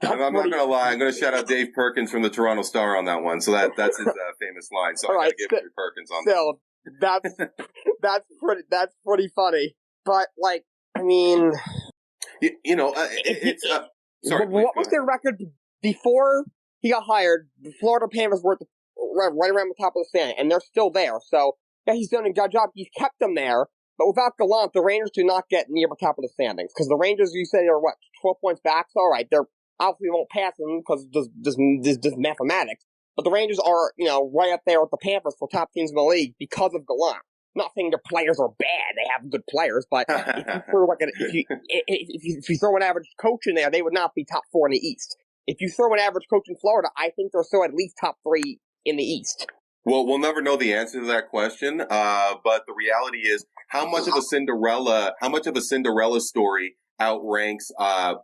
I'm not gonna lie. I'm gonna shout out Dave Perkins from the Toronto Star on that one. So that's his famous line. So I gotta give Dave Perkins on that. That's pretty funny. But like, I mean, sorry. What was their record before he got hired? The Florida Panthers were right around the top of the stand, and they're still there. So yeah, he's done a good job. He's kept them there. But without Gallant, the Rangers do not get near the top of the standings. Because the Rangers, you say, are 12 points back? So, all right, they're obviously won't pass them because just mathematics. But the Rangers are, right up there with the Panthers for top teams in the league because of Gallant. Not saying their players are bad; they have good players. But if you throw an average coach in there, they would not be top 4 in the East. If you throw an average coach in Florida, I think they're still at least top 3 in the East. Well, we'll never know the answer to that question. But the reality is, how much of a Cinderella story outranks, all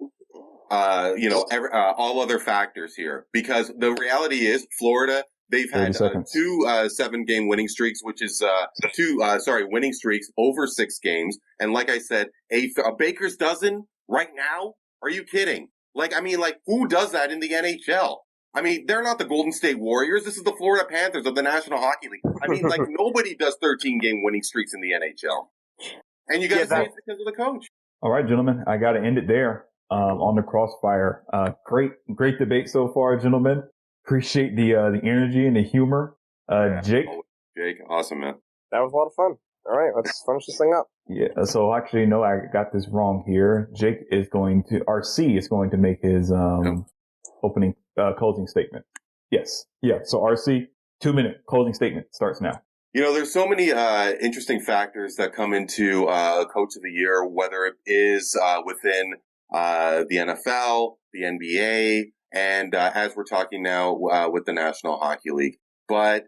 other factors here? Because the reality is, Florida, they've had 2 7-game winning streaks, which is winning streaks over 6 games. And like I said, a baker's dozen right now? Are you kidding? Who does that in the NHL? I mean, they're not the Golden State Warriors. This is the Florida Panthers of the National Hockey League. I mean, nobody does 13-game winning streaks in the NHL. And you got to say it's because of the coach. All right, gentlemen, I got to end it there on the crossfire. Great debate so far, gentlemen. Appreciate the energy and the humor. Jake, awesome, man. That was a lot of fun. All right, let's finish this thing up. Yeah. So actually, no, I got this wrong here. RC is going to make his opening closing statement. Yes. Yeah. So RC, 2-minute closing statement starts now. There's so many interesting factors that come into Coach of the Year, whether it is within the NFL, the NBA, and as we're talking now with the National Hockey League. But,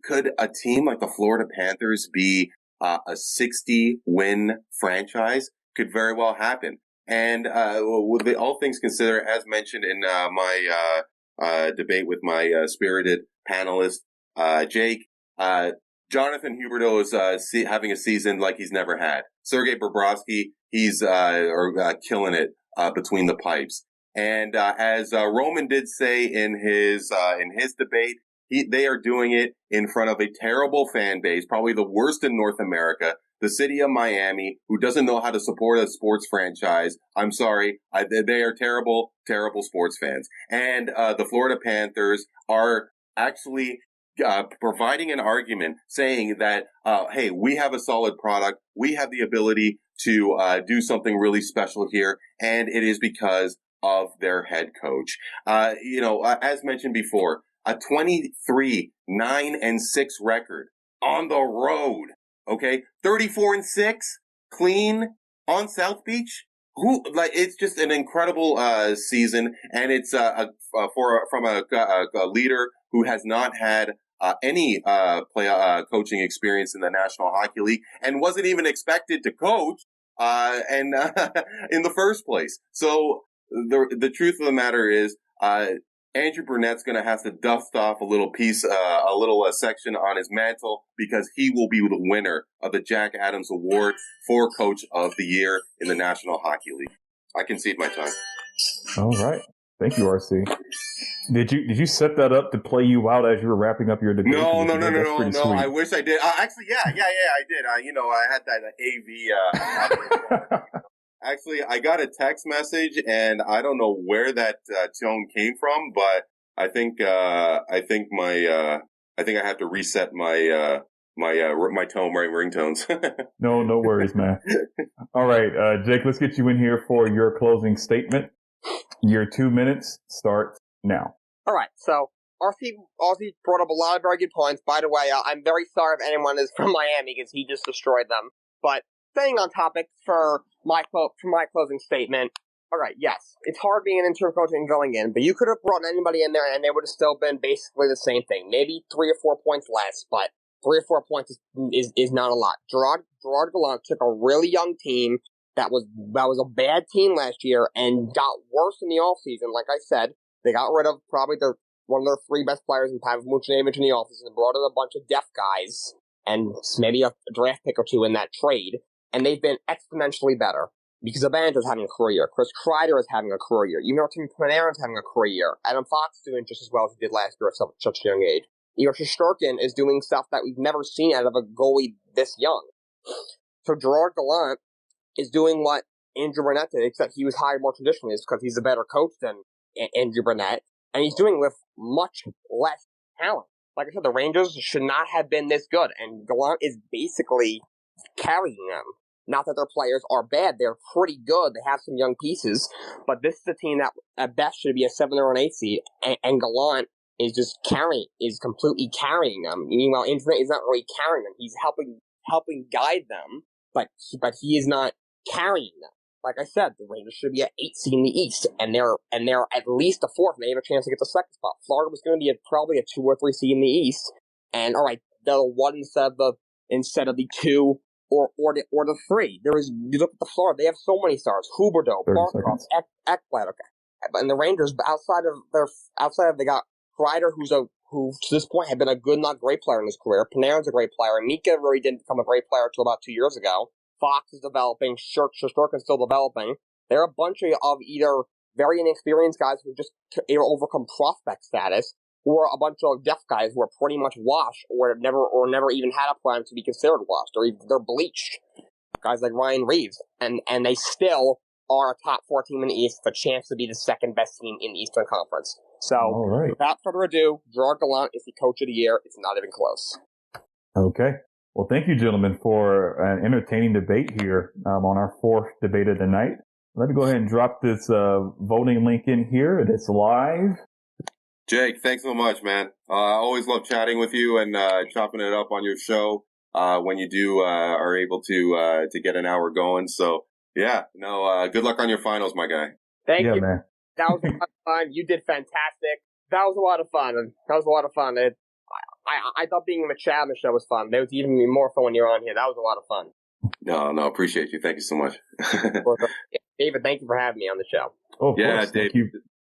could a team like the Florida Panthers be a 60-win franchise? Could very well happen. And with all things considered, as mentioned in my debate with my spirited panelist, Jake, Jonathan Huberdeau is having a season like he's never had. Sergei Bobrovsky, he's killing it between the pipes. And as Roman did say in his debate, they are doing it in front of a terrible fan base, probably the worst in North America. The city of Miami, who doesn't know how to support a sports franchise. I'm sorry. They are terrible, terrible sports fans. And the Florida Panthers are actually providing an argument saying that, hey, we have a solid product. We have the ability to do something really special here. And it is because of their head coach. As mentioned before, a 23-9-6 record on the road. Okay, 34-6 clean on South Beach. It's just an incredible season, and it's from a leader who has not had any coaching experience in the National Hockey League and wasn't even expected to coach in the first place. So the truth of the matter is, Andrew Brunette's going to have to dust off a little section on his mantle because he will be the winner of the Jack Adams Award for Coach of the Year in the National Hockey League. I concede my time. All right. Thank you, RC. Did you set that up to play you out as you were wrapping up your debate? No. Sweet. I wish I did. Actually, yeah, I did. I had that AV. Actually, I got a text message, and I don't know where that tone came from, but I think I have to reset my tone, my ringtones. No worries, man. All right, Jake, let's get you in here for your closing statement. Your 2 minutes starts now. All right, so RC brought up a lot of very good points. By the way, I'm very sorry if anyone is from Miami because he just destroyed them. But staying on topic for my closing statement. All right, yes, it's hard being an interim coach and going in, but you could have brought anybody in there and they would have still been basically the same thing. Maybe 3 or 4 points less, but 3 or 4 points is not a lot. Gerard Gallant took a really young team that was a bad team last year and got worse in the offseason. Like I said, they got rid of probably one of their 3 best players in Pavel Buchnevich in the offseason and brought in a bunch of deaf guys and maybe a draft pick or 2 in that trade. And they've been exponentially better because Evander's having a career year. Chris Kreider is having a career year. Even Artemi Panarin's having a career year. Adam Fox is doing just as well as he did last year at such a young age. Igor Shesterkin is doing stuff that we've never seen out of a goalie this young. So Gerard Gallant is doing what Andrew Brunette did, except he was hired more traditionally. It's because he's a better coach than Andrew Brunette. And he's doing it with much less talent. Like I said, the Rangers should not have been this good. And Gallant is basically carrying them. Not that their players are bad. They're pretty good. They have some young pieces. But this is a team that at best should be a 7 or an 8 seed. And Gallant is completely carrying them. Meanwhile, Andrew is not really carrying them. He's helping guide them. But he is not carrying them. Like I said, the Rangers should be an 8 seed in the East, and they're at least a 4th, and they have a chance to get the 2nd spot. Florida was going to be probably a 2 or 3 seed in the East, and all right, they're the 1 instead of the 2 or the 3. You look at the Florida, they have so many stars: Huberdeau, Barkov, Ekblad. Okay, and the Rangers outside of they got Kreider, who to this point had been a good, not great player in his career. Panarin's a great player. Mika really didn't become a great player until about 2 years ago. Fox is developing. Shesterkin's still developing. They're a bunch of either very inexperienced guys who just overcome prospect status, or a bunch of deaf guys who are pretty much washed, or never even had a plan to be considered washed, or even they're bleached. Guys like Ryan Reeves, and they still are a top 4 team in the East with a chance to be the 2nd best team in the Eastern Conference. So, without further ado, Gerard Gallant is the Coach of the Year. It's not even close. Okay. Well, thank you, gentlemen, for an entertaining debate here on our 4th debate of the night. Let me go ahead and drop this voting link in here. It's live. Jake, thanks so much, man. I always love chatting with you and chopping it up on your show when you are able to get an hour going. So, yeah, good luck on your finals, my guy. Thank you. Man. That was a lot of fun. You did fantastic. That was a lot of fun. I thought being in the chat on the show was fun. It was even more fun when you're on here. That was a lot of fun. No, appreciate you. Thank you so much. David, thank you for having me on the show. Oh, yeah, Dave.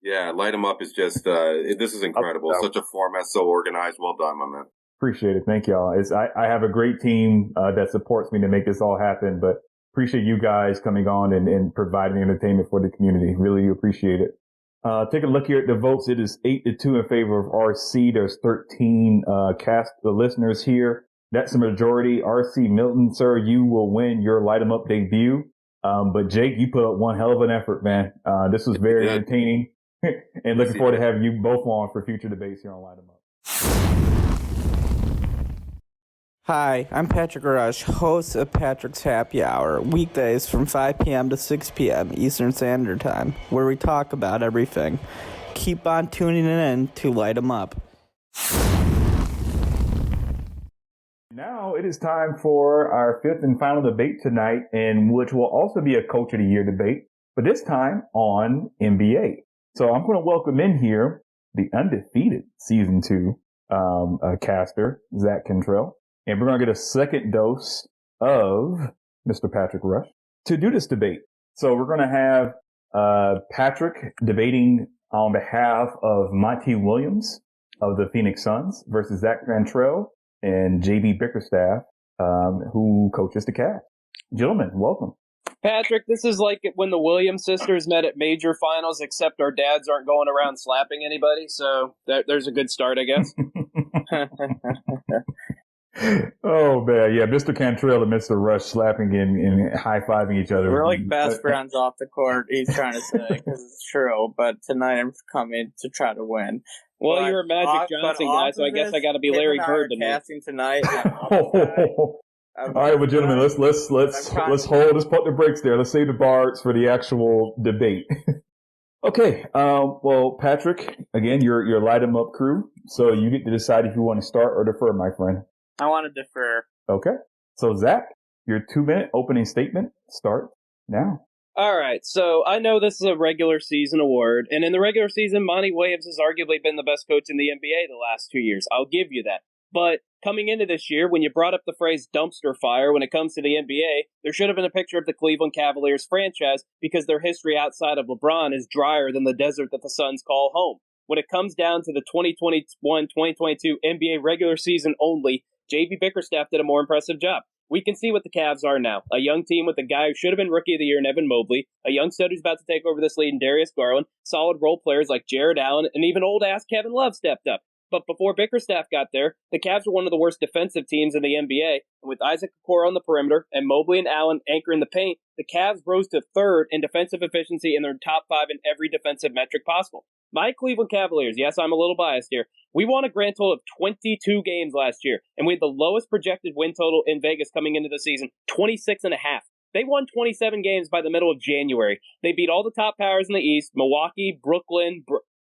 Yeah, Light 'em Up is just, this is incredible. Such a format, so organized. Well done, my man. Appreciate it. Thank y'all. I have a great team that supports me to make this all happen, but appreciate you guys coming on and providing entertainment for the community. Really appreciate it. Take a look here at the votes. It is 8-2 in favor of RC. There's 13 listeners here. That's the majority. RC Milton, sir, you will win your Light 'em Up debut. But Jake, you put up one hell of an effort, man. This was very entertaining. And looking forward to having you both on for future debates here on Light 'em Up. Hi, I'm Patrick Ruch, host of Patrick's Happy Hour, weekdays from 5 p.m. to 6 p.m. Eastern Standard Time, where we talk about everything. Keep on tuning in to Light 'em Up. Now it is time for our fifth and final debate tonight, and which will also be a Coach of the Year debate, but this time on NBA. So I'm going to welcome in here the undefeated Season 2 caster, Zach Cantrell. And we're going to get a second dose of Mr. Patrick Ruch to do this debate. So we're going to have Patrick debating on behalf of Monty Williams of the Phoenix Suns versus Zach Cantrell and JB Bickerstaff, who coaches the Cavs. Gentlemen, welcome. Patrick, this is like when the Williams sisters met at major finals, except our dads aren't going around slapping anybody. So there's a good start, I guess. Oh man, yeah, Mr. Cantrell and Mr. Ruch slapping and high-fiving each other. We're like best friends off the court, he's trying to say, because it's true, but tonight I'm coming to try to win. Well, you're a Magic Johnson guy, so I guess I got to be Larry Bird tonight. All right, well, gentlemen, let's put the brakes there. Let's save the bars for the actual debate. Okay, well, Patrick, again, you're Light 'em Up crew, so you get to decide if you want to start or defer, my friend. I want to defer. Okay. So, Zach, your 2-minute opening statement starts now. All right. So, I know this is a regular season award, and in the regular season, Monty Williams has arguably been the best coach in the NBA the last 2 years. I'll give you that. But coming into this year, when you brought up the phrase dumpster fire when it comes to the NBA, there should have been a picture of the Cleveland Cavaliers franchise because their history outside of LeBron is drier than the desert that the Suns call home. When it comes down to the 2021-2022 NBA regular season only, JB Bickerstaff did a more impressive job. We can see what the Cavs are now. A young team with a guy who should have been Rookie of the Year in Evan Mobley, a young stud who's about to take over this lead in Darius Garland, solid role players like Gerard, and even old-ass Kevin Love stepped up. But before Bickerstaff got there, the Cavs were one of the worst defensive teams in the NBA, and with Isaac Okoro on the perimeter and Mobley and Allen anchoring the paint, the Cavs rose to third in defensive efficiency and they're top 5 in every defensive metric possible. My Cleveland Cavaliers, yes, I'm a little biased here, we won a grand total of 22 games last year, and we had the lowest projected win total in Vegas coming into the season, 26.5. They won 27 games by the middle of January. They beat all the top powers in the East, Milwaukee, Brooklyn,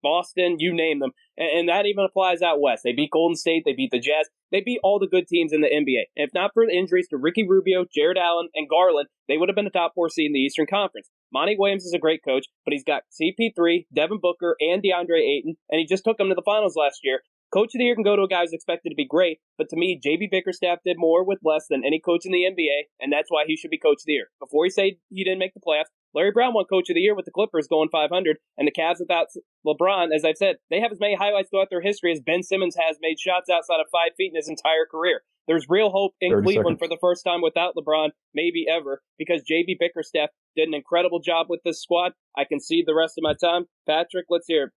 Boston, you name them. And that even applies out west. They beat Golden State. They beat the Jazz. They beat all the good teams in the NBA. And if not for the injuries to Ricky Rubio, Gerard Allen, and Garland, they would have been a top 4 seed in the Eastern Conference. Monty Williams is a great coach, but he's got CP3, Devin Booker, and DeAndre Ayton, and he just took them to the finals last year. Coach of the Year can go to a guy who's expected to be great, but to me, JB Bickerstaff did more with less than any coach in the NBA, and that's why he should be Coach of the Year. Before he said he didn't make the playoffs, Larry Brown won Coach of the Year with the Clippers going 500, and the Cavs without LeBron, as I've said, they have as many highlights throughout their history as Ben Simmons has made shots outside of 5 feet in his entire career. There's real hope in Cleveland for the first time without LeBron, maybe ever, because JB Bickerstaff did an incredible job with this squad. I concede the rest of my time. Patrick, let's hear it.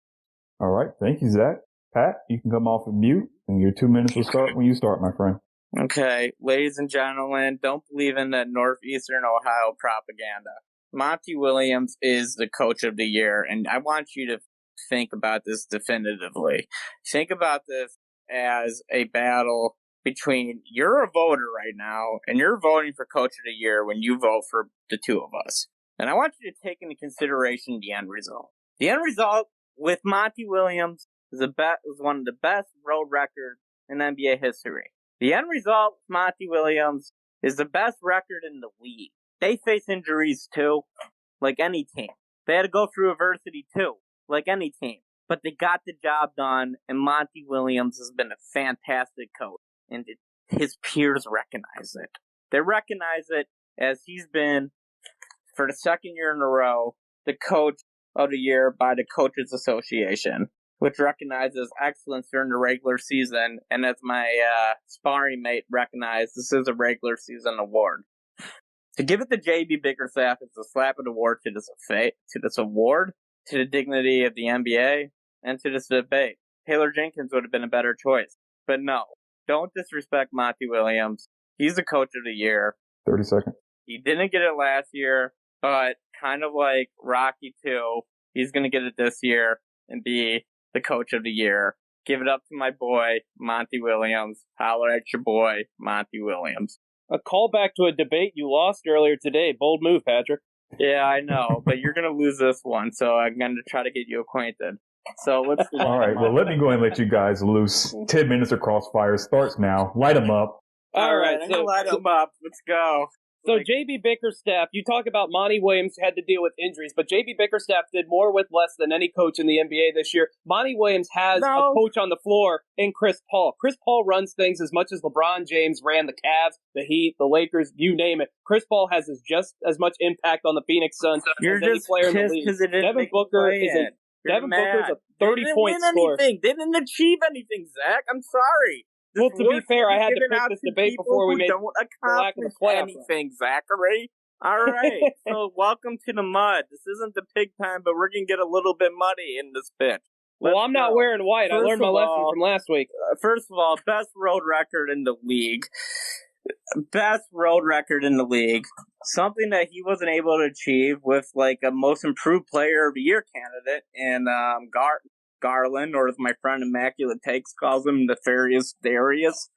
All right. Thank you, Zach. Pat, you can come off of mute, and your 2 minutes will start when you start, my friend. Okay, ladies and gentlemen, don't believe in that Northeastern Ohio propaganda. Monty Williams is the Coach of the Year, and I want you to think about this definitively. Think about this as a battle between, you're a voter right now, and you're voting for Coach of the Year when you vote for the two of us. And I want you to take into consideration the end result. The end result with Monty Williams is one of the best road records in NBA history. The end result with Monty Williams is the best record in the league. They face injuries too, like any team. They had to go through adversity too. like any team. But they got the job done, and Monty Williams has been a fantastic coach, and his peers recognize it. They recognize it as he's been, for the second year in a row, the coach of the year by the Coaches Association, which recognizes excellence during the regular season, and as my sparring mate recognized, this is a regular season award. To give it to J.B. Bickerstaff is a slap of the award to this award, to the dignity of the NBA, and to this debate. Taylor Jenkins would have been a better choice. But no, don't disrespect Monty Williams. He's the coach of the year. 30 seconds. He didn't get it last year, but kind of like Rocky 2, he's going to get it this year and be the coach of the year. Give it up to my boy, Monty Williams. Holler at your boy, Monty Williams. A callback to a debate you lost earlier today. Bold move, Patrick. Yeah, I know, but you're going to lose this one, so I'm going to try to get you acquainted. So let's do All right, well, let me go ahead and let you guys loose. 10 minutes of Crossfire starts now. Light them up. All right, I'm going to light them up. Let's go. So J.B. Bickerstaff, you talk about Monty Williams had to deal with injuries, but J.B. Bickerstaff did more with less than any coach in the NBA this year. Monty Williams has a coach on the floor in Chris Paul. Chris Paul runs things as much as LeBron James ran the Cavs, the Heat, the Lakers, you name it. Chris Paul has just as much impact on the Phoenix Suns as any player in the league. Devin Booker is a 30-point scorer. They didn't achieve anything, Zach. I'm sorry. Well, to be fair, I had to pick this debate before we made the lack of the playoff. Anything, Zachary. All right, so welcome to the mud. This isn't the pig pen, but we're going to get a little bit muddy in this pitch. Well, I'm not wearing white. I learned my lesson from last week. First of all, best road record in the league. Best road record in the league. Something that he wasn't able to achieve with like a most improved player of the year candidate in Garland, or as my friend Immaculate Takes calls him, Nefarious Darius,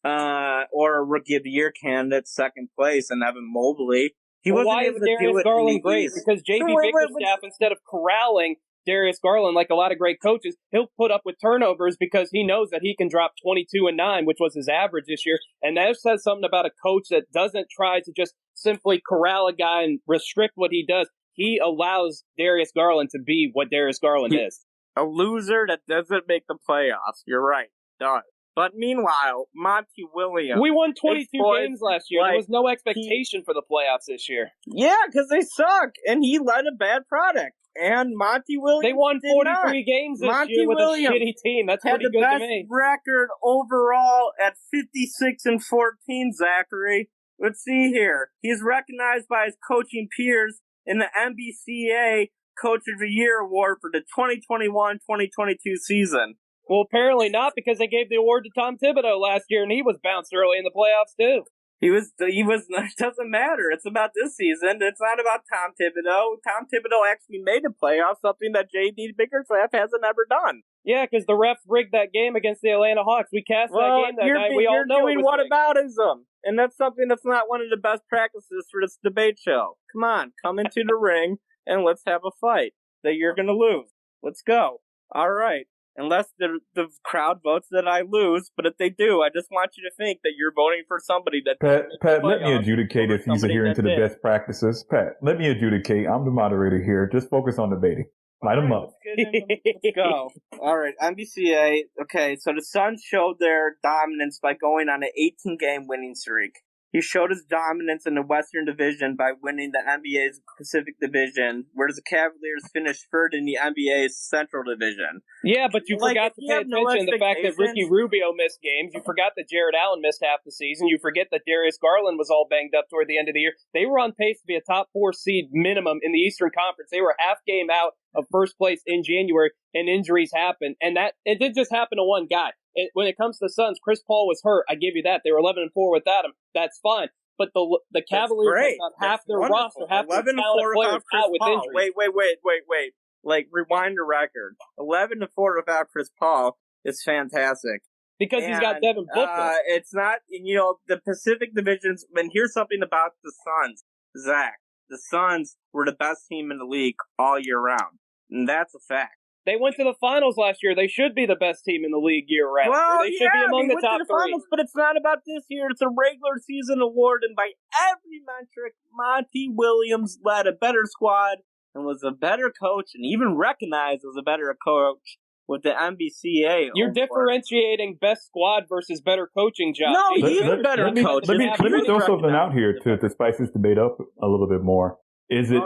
or a Rookie of the Year candidate, second place, and Evan Mobley. Why is Darius Garland great? Because J.B. Bickerstaff, instead of corralling Darius Garland like a lot of great coaches, he'll put up with turnovers because he knows that he can drop 22 and 9, which was his average this year. And that says something about a coach that doesn't try to just simply corral a guy and restrict what he does. He allows Darius Garland to be what Darius Garland is. A loser that doesn't make the playoffs. You're right. Done. But meanwhile, Monty Williams. We won 22 games last year. There was no expectation for the playoffs this year. Yeah, because they suck. And he led a bad product. And Monty Williams. They won 43 games this year with a shitty team. That's pretty good to me. Record overall at 56-14, Zachary. Let's see here. He's recognized by his coaching peers in the NBCA Coach of the Year award for the 2021-2022 season. Well, apparently not, because they gave the award to Tom Thibodeau last year, and he was bounced early in the playoffs too. He was. It doesn't matter. It's about this season. It's not about Tom Thibodeau. Tom Thibodeau actually made the playoffs, something that J.D. Bickerstaff hasn't ever done. Yeah, because the refs rigged that game against the Atlanta Hawks. We cast that game that night. We all know it was whataboutism. And that's something that's not one of the best practices for this debate show. Come on, come into the ring and let's have a fight that you're going to lose. Let's go. All right. Unless the crowd votes that I lose, but if they do, I just want you to think that you're voting for somebody that... Pat, let me adjudicate if he's adhering to the best practices. Pat, let me adjudicate. I'm the moderator here. Just focus on debating. Light them up. Let's go. All right, NBCA. Okay, so the Suns showed their dominance by going on an 18-game winning streak. He showed his dominance in the Western Division by winning the NBA's Pacific Division, whereas the Cavaliers finished third in the NBA's Central Division. Yeah, but you forgot to pay attention to the fact that Ricky Rubio missed games. You forgot that Jared Allen missed half the season. You forget that Darius Garland was all banged up toward the end of the year. They were on pace to be a top 4 seed minimum in the Eastern Conference. They were half game out of first place in January, and injuries happened. And that it didn't just happen to one guy. When it comes to the Suns, Chris Paul was hurt. I give you that. They were 11-4 without him. That's fine. But the Cavaliers got half their roster, half their talented players out with injuries. Wait. Like, rewind the record. 11-4 without Chris Paul is fantastic. Because he's got Devin Booker. It's not, the Pacific Divisions, and here's something about the Suns, Zach. The Suns were the best team in the league all year round. And that's a fact. They went to the finals last year. They should be the best team in the league year-round. Well, they should be among the top 3. Finals, but it's not about this year. It's a regular season award, and by every metric, Monty Williams led a better squad and was a better coach and even recognized as a better coach with the NBCA. You're differentiating best squad versus better coaching job. No, he's a better coach. Let me throw something out here to spice this debate up a little bit more. Does it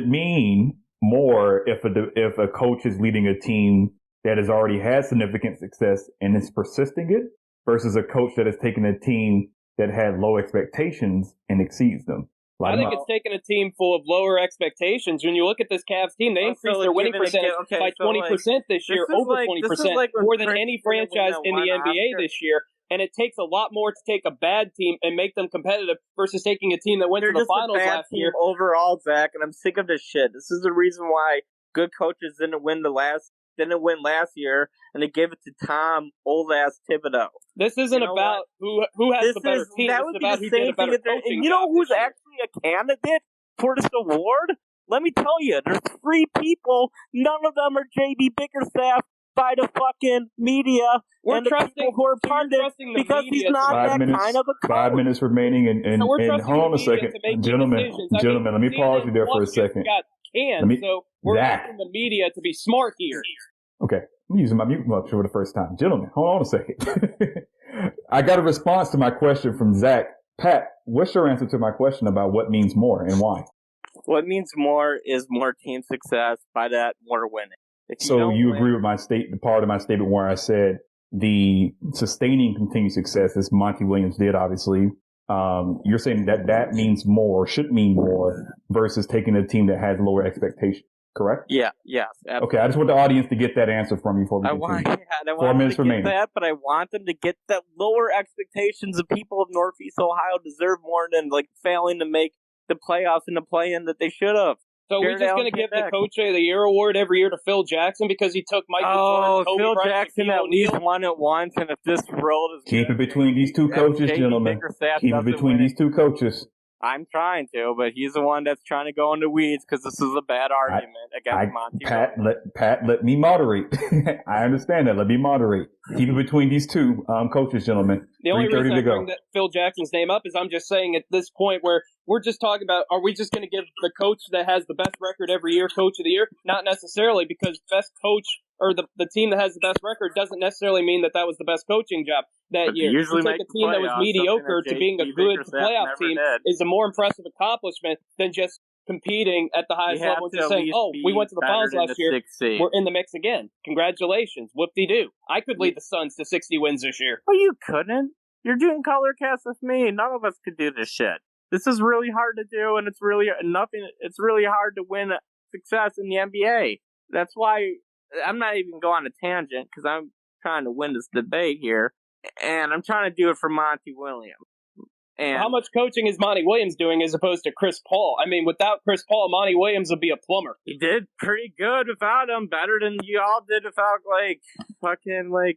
mean more if a coach is leading a team that has already had significant success and is persisting it versus a coach that has taken a team that had low expectations and exceeds them? I think it's taken a team full of lower expectations. When you look at this Cavs team, they increased their winning percentage by 20% this year, over 20%, more than any franchise in the NBA this year. And it takes a lot more to take a bad team and make them competitive versus taking a team that went to the finals last year. Overall, Zach, and I'm sick of this shit. This is the reason why good coaches didn't win last year, and they gave it to Tom old ass Thibodeau. This isn't about who has the better team. That would be the same thing. And you know who's actually a candidate for this award? Let me tell you, there's 3 people. None of them are JB Bickerstaff by the fucking media and the people who are pundits because he's not that kind of a coach. 5 minutes remaining, and hold on a second, gentlemen. Let me pause you there for a second. So we're asking the media to be smart here. Okay, I'm using my mute function for the first time. Gentlemen, hold on a second. I got a response to my question from Zach. Pat, what's your answer to my question about what means more and why? What means more is more team success. By that, more winning. So you agree with the part of my statement where I said the sustaining continued success, as Monty Williams did, obviously. You're saying that means more, should mean more, versus taking a team that has lower expectations, correct? Yeah, yes. Absolutely. Okay, I just want the audience to get that answer from you before we continue. I want them to get that, but I want them to get that lower expectations. The people of Northeast Ohio deserve more than failing to make the playoffs and the play-in that they should have. So we're just going to give the Coach of the Year award every year to Phil Jackson because he took Michael Jordan, Kobe Phil Bryant, Jackson at least won it once, and if this world is keep it between these two coaches, gentlemen. Keep it between these two coaches. I'm trying to, but he's the one that's trying to go into weeds because this is a bad argument against Monty. Let me moderate. I understand that. Let me moderate. Keep it between these two coaches, gentlemen. The only reason I bring Phil Jackson's name up is I'm just saying at this point where we're just talking about, are we just going to give the coach that has the best record every year Coach of the Year? Not necessarily, because best coach or the team that has the best record doesn't necessarily mean that was the best coaching job that year. Usually take a team that was mediocre to being a good playoff team is a more impressive accomplishment than just competing at the highest level and just saying, we went to the finals last year, we're in the mix again. Congratulations, whoop-de-doo. I could lead the Suns to 60 wins this year. Oh, you couldn't. You're doing color cast with me. None of us could do this shit. This is really hard to do, and it's really hard to win success in the NBA. That's why I'm not even going on a tangent, because I'm trying to win this debate here, and I'm trying to do it for Monty Williams. And how much coaching is Monty Williams doing as opposed to Chris Paul? I mean, without Chris Paul, Monty Williams would be a plumber. He did pretty good without him, better than you all did without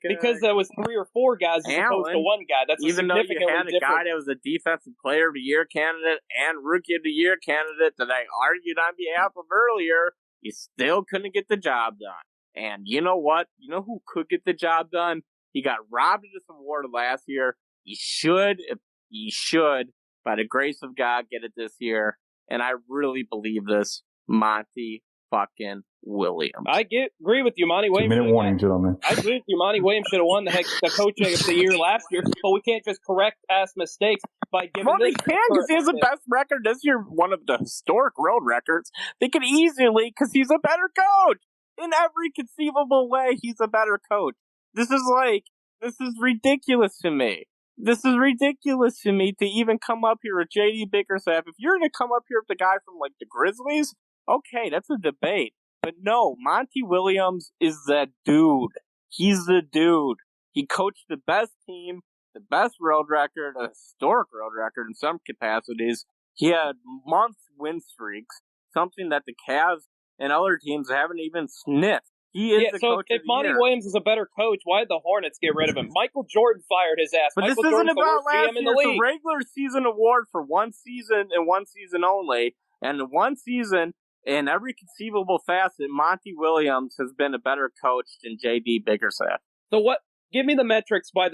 because there was 3 or 4 guys as opposed to one guy. That's even though you had a guy that was a defensive player of the year candidate and rookie of the year candidate that I argued on behalf of earlier, you still couldn't get the job done. And you know what? You know who could get the job done? He got robbed of this award last year. He should, by the grace of God, get it this year. And I really believe this. Monty fucking Williams. I agree with you, Monty Williams. 2-minute warning, gentlemen. I agree with you. Monty Williams should have won the coaching of the year last year, but we can't just correct past mistakes by giving they can, because he has the best record this year, one of the historic road records. They could easily, because he's a better coach. In every conceivable way, he's a better coach. This is ridiculous to me. This is ridiculous to me to even come up here with J.D. Bickerstaff. If you're going to come up here with the guy from, the Grizzlies, okay, that's a debate. But no, Monty Williams is that dude. He's the dude. He coached the best team, the best road record, a historic road record in some capacities. He had months win streaks, something that the Cavs and other teams haven't even sniffed. He is the coach if Monty Williams is a better coach, why did the Hornets get rid of him? Michael Jordan fired his ass. But Michael this isn't Jordan's about last year. It's a regular season award for one season and one season only. And one season, in every conceivable facet, Monty Williams has been a better coach than J.D. Bickerstaff. So what Give me the metrics how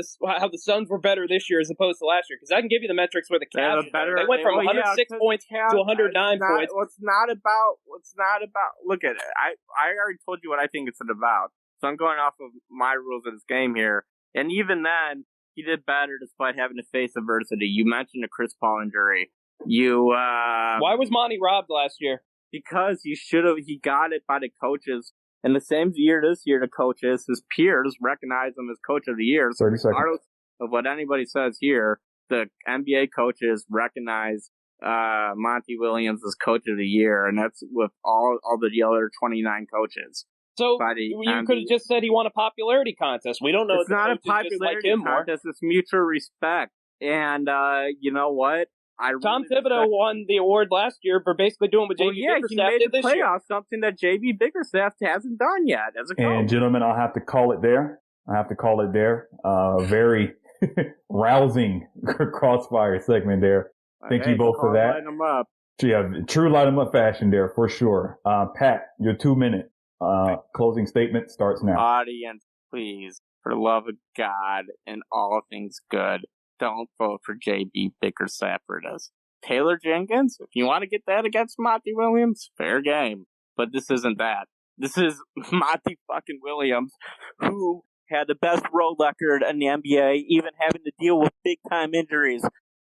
the Suns were better this year as opposed to last year, because I can give you the metrics where the Cavs they went from 106 points to 109 points. It's not about. Look at it. I already told you what I think it's about. So I'm going off of my rules of this game here. And even then, he did better despite having to face adversity. You mentioned a Chris Paul injury. Why was Monty robbed last year? Because he got it by the coaches. And the same year this year, the coaches, his peers, recognize him as coach of the year. 30 seconds. Regardless of what anybody says here, the NBA coaches recognize Monty Williams as coach of the year, and that's with all the other 29 coaches. So you could have just said he won a popularity contest. We don't know. It's not a popularity contest. It's mutual respect. And you know what? Tom Thibodeau won the award last year for basically doing what JB Bickerstaff did this year. Something that JB Bickerstaff hasn't done yet as a coach. And gentlemen, I'll have to call it there. Very rousing crossfire segment there. Thank you both for that. Light 'em up. Yeah, true light 'em up fashion there for sure. Pat, your 2-minute closing statement starts now. Audience, please, for the love of God and all things good, don't vote for JB Bickerstaff for this. Taylor Jenkins, if you want to get that against Monty Williams, fair game. But this isn't that. This is Monty fucking Williams, who had the best road record in the NBA, even having to deal with big-time injuries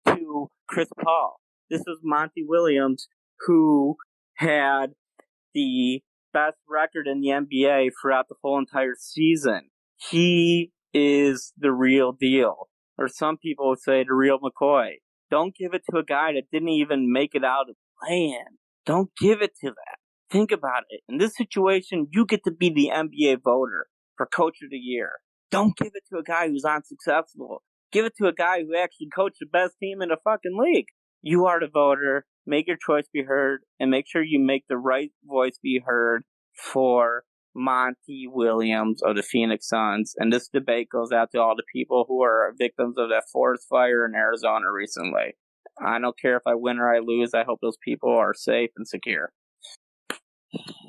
to Chris Paul. This is Monty Williams, who had the best record in the NBA throughout the whole entire season. He is the real deal. Or some people would say the real McCoy. Don't give it to a guy that didn't even make it out of the plan. Don't give it to that. Think about it. In this situation, you get to be the NBA voter for Coach of the Year. Don't give it to a guy who's unsuccessful. Give it to a guy who actually coached the best team in the fucking league. You are the voter. Make your choice be heard, and make sure you make the right voice be heard for Monty Williams of the Phoenix Suns. And this debate goes out to all the people who are victims of that forest fire in Arizona recently. I don't care if I win or I lose. I hope those people are safe and secure.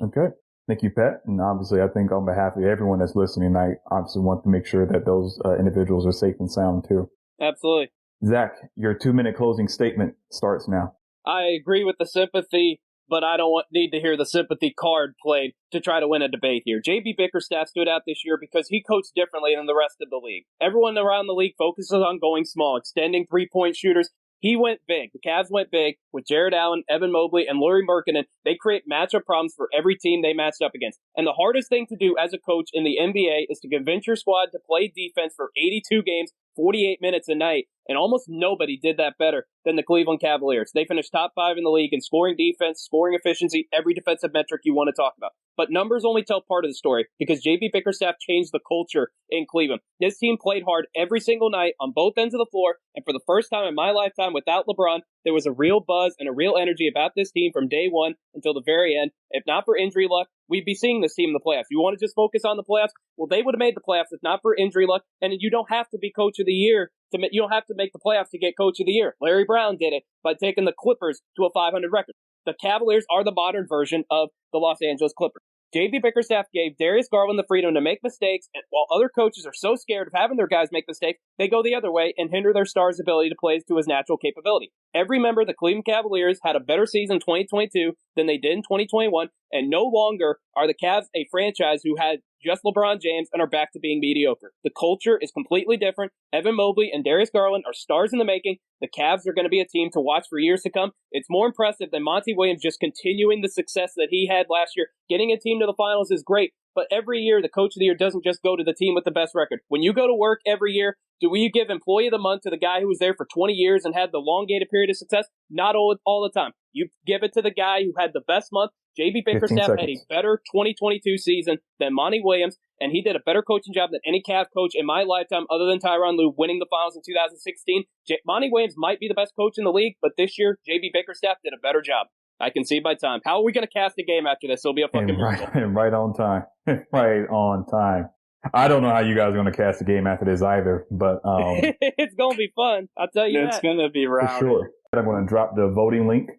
Okay. Thank you, Pat. And obviously, I think on behalf of everyone that's listening tonight, I obviously want to make sure that those individuals are safe and sound too. Absolutely. Zach, your 2-minute closing statement starts now. I agree with the sympathy, but I don't need to hear the sympathy card played to try to win a debate here. JB Bickerstaff stood out this year because he coached differently than the rest of the league. Everyone around the league focuses on going small, extending three-point shooters. He went big. The Cavs went big with Jared Allen, Evan Mobley, and Lauri Markkanen. They create matchup problems for every team they matched up against. And the hardest thing to do as a coach in the NBA is to convince your squad to play defense for 82 games, 48 minutes a night. And almost nobody did that better than the Cleveland Cavaliers. They finished top 5 in the league in scoring defense, scoring efficiency, every defensive metric you want to talk about. But numbers only tell part of the story because JB Bickerstaff changed the culture in Cleveland. This team played hard every single night on both ends of the floor. And for the first time in my lifetime without LeBron, there was a real buzz and a real energy about this team from day one until the very end. If not for injury luck, we'd be seeing this team in the playoffs. You want to just focus on the playoffs? Well, they would have made the playoffs if not for injury luck. And you don't have to be coach of the year. You don't have to make the playoffs to get coach of the year. Larry Brown did it by taking the Clippers to a 500 record. The Cavaliers are the modern version of the Los Angeles Clippers. JB Bickerstaff gave Darius Garland the freedom to make mistakes, and while other coaches are so scared of having their guys make mistakes, they go the other way and hinder their star's ability to play to his natural capability. Every member of the Cleveland Cavaliers had a better season in 2022 than they did in 2021, and no longer are the Cavs a franchise who had just LeBron James and are back to being mediocre. The culture is completely different. Evan Mobley and Darius Garland are stars in the making. The Cavs are going to be a team to watch for years to come. It's more impressive than Monty Williams just continuing the success that he had last year. Getting a team to the finals is great, but every year the coach of the year doesn't just go to the team with the best record. When you go to work every year, do you give employee of the month to the guy who was there for 20 years and had the elongated period of success? Not all the time. You give it to the guy who had the best month. JB Bickerstaff had a better 2022 season than Monty Williams, and he did a better coaching job than any Cavs coach in my lifetime other than Tyronn Lue winning the finals in 2016. Monty Williams might be the best coach in the league, but this year, JB Bickerstaff did a better job. I can see by time. How are we going to cast a game after this? It'll be a fucking right on time. Right on time. I don't know how you guys are going to cast a game after this either, but it's going to be fun. I'll tell you It's going to be rowdy. For sure. I'm going to drop the voting link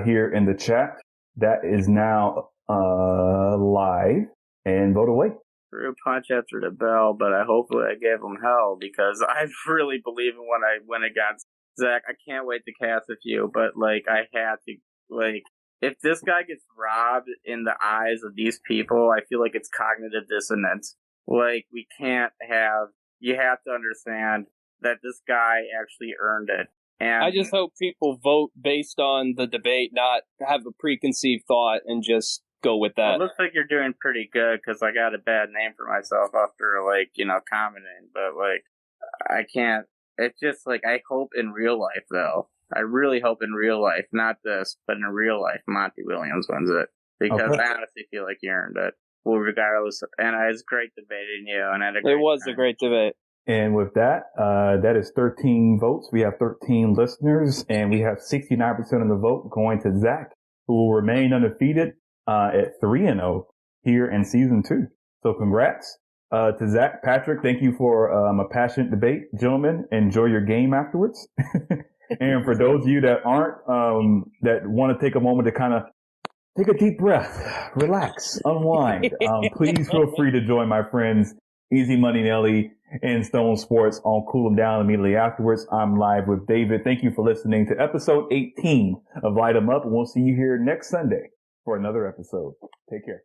here in the chat. That is now live, and vote away. threw a punch after the bell, but hopefully I gave him hell because I really believe in when I went against Zach. I can't wait to cast with you, but like I had to like if this guy gets robbed in the eyes of these people, I feel like it's cognitive dissonance. Like we can't have. You have to understand that this guy actually earned it. And I just hope people vote based on the debate, not have a preconceived thought and just go with that. It looks like you're doing pretty good because I got a bad name for myself after, like, you know, commenting. But, like, I can't. It's just, like, I hope in real life, though. I really hope in real life, not this, but in real life, Monty Williams wins it. Because I honestly feel like he earned it. Well, regardless. And it was great debating you. And I had a great time. A great debate. And with that, that is 13 votes. We have 13 listeners, and we have 69% of the vote going to Zach, who will remain undefeated at 3-0 here in season 2. So congrats to Zach. Patrick, thank you for a passionate debate. Gentlemen, enjoy your game afterwards. And for those of you that aren't, that want to take a moment to kind of take a deep breath, relax, unwind, please feel free to join my friends Easy Money Nelly and Stone Sports on Cool 'em Down immediately afterwards. I'm live with David. Thank you for listening to episode 18 of Light 'em Up, and we'll see you here next Sunday for another episode. Take care.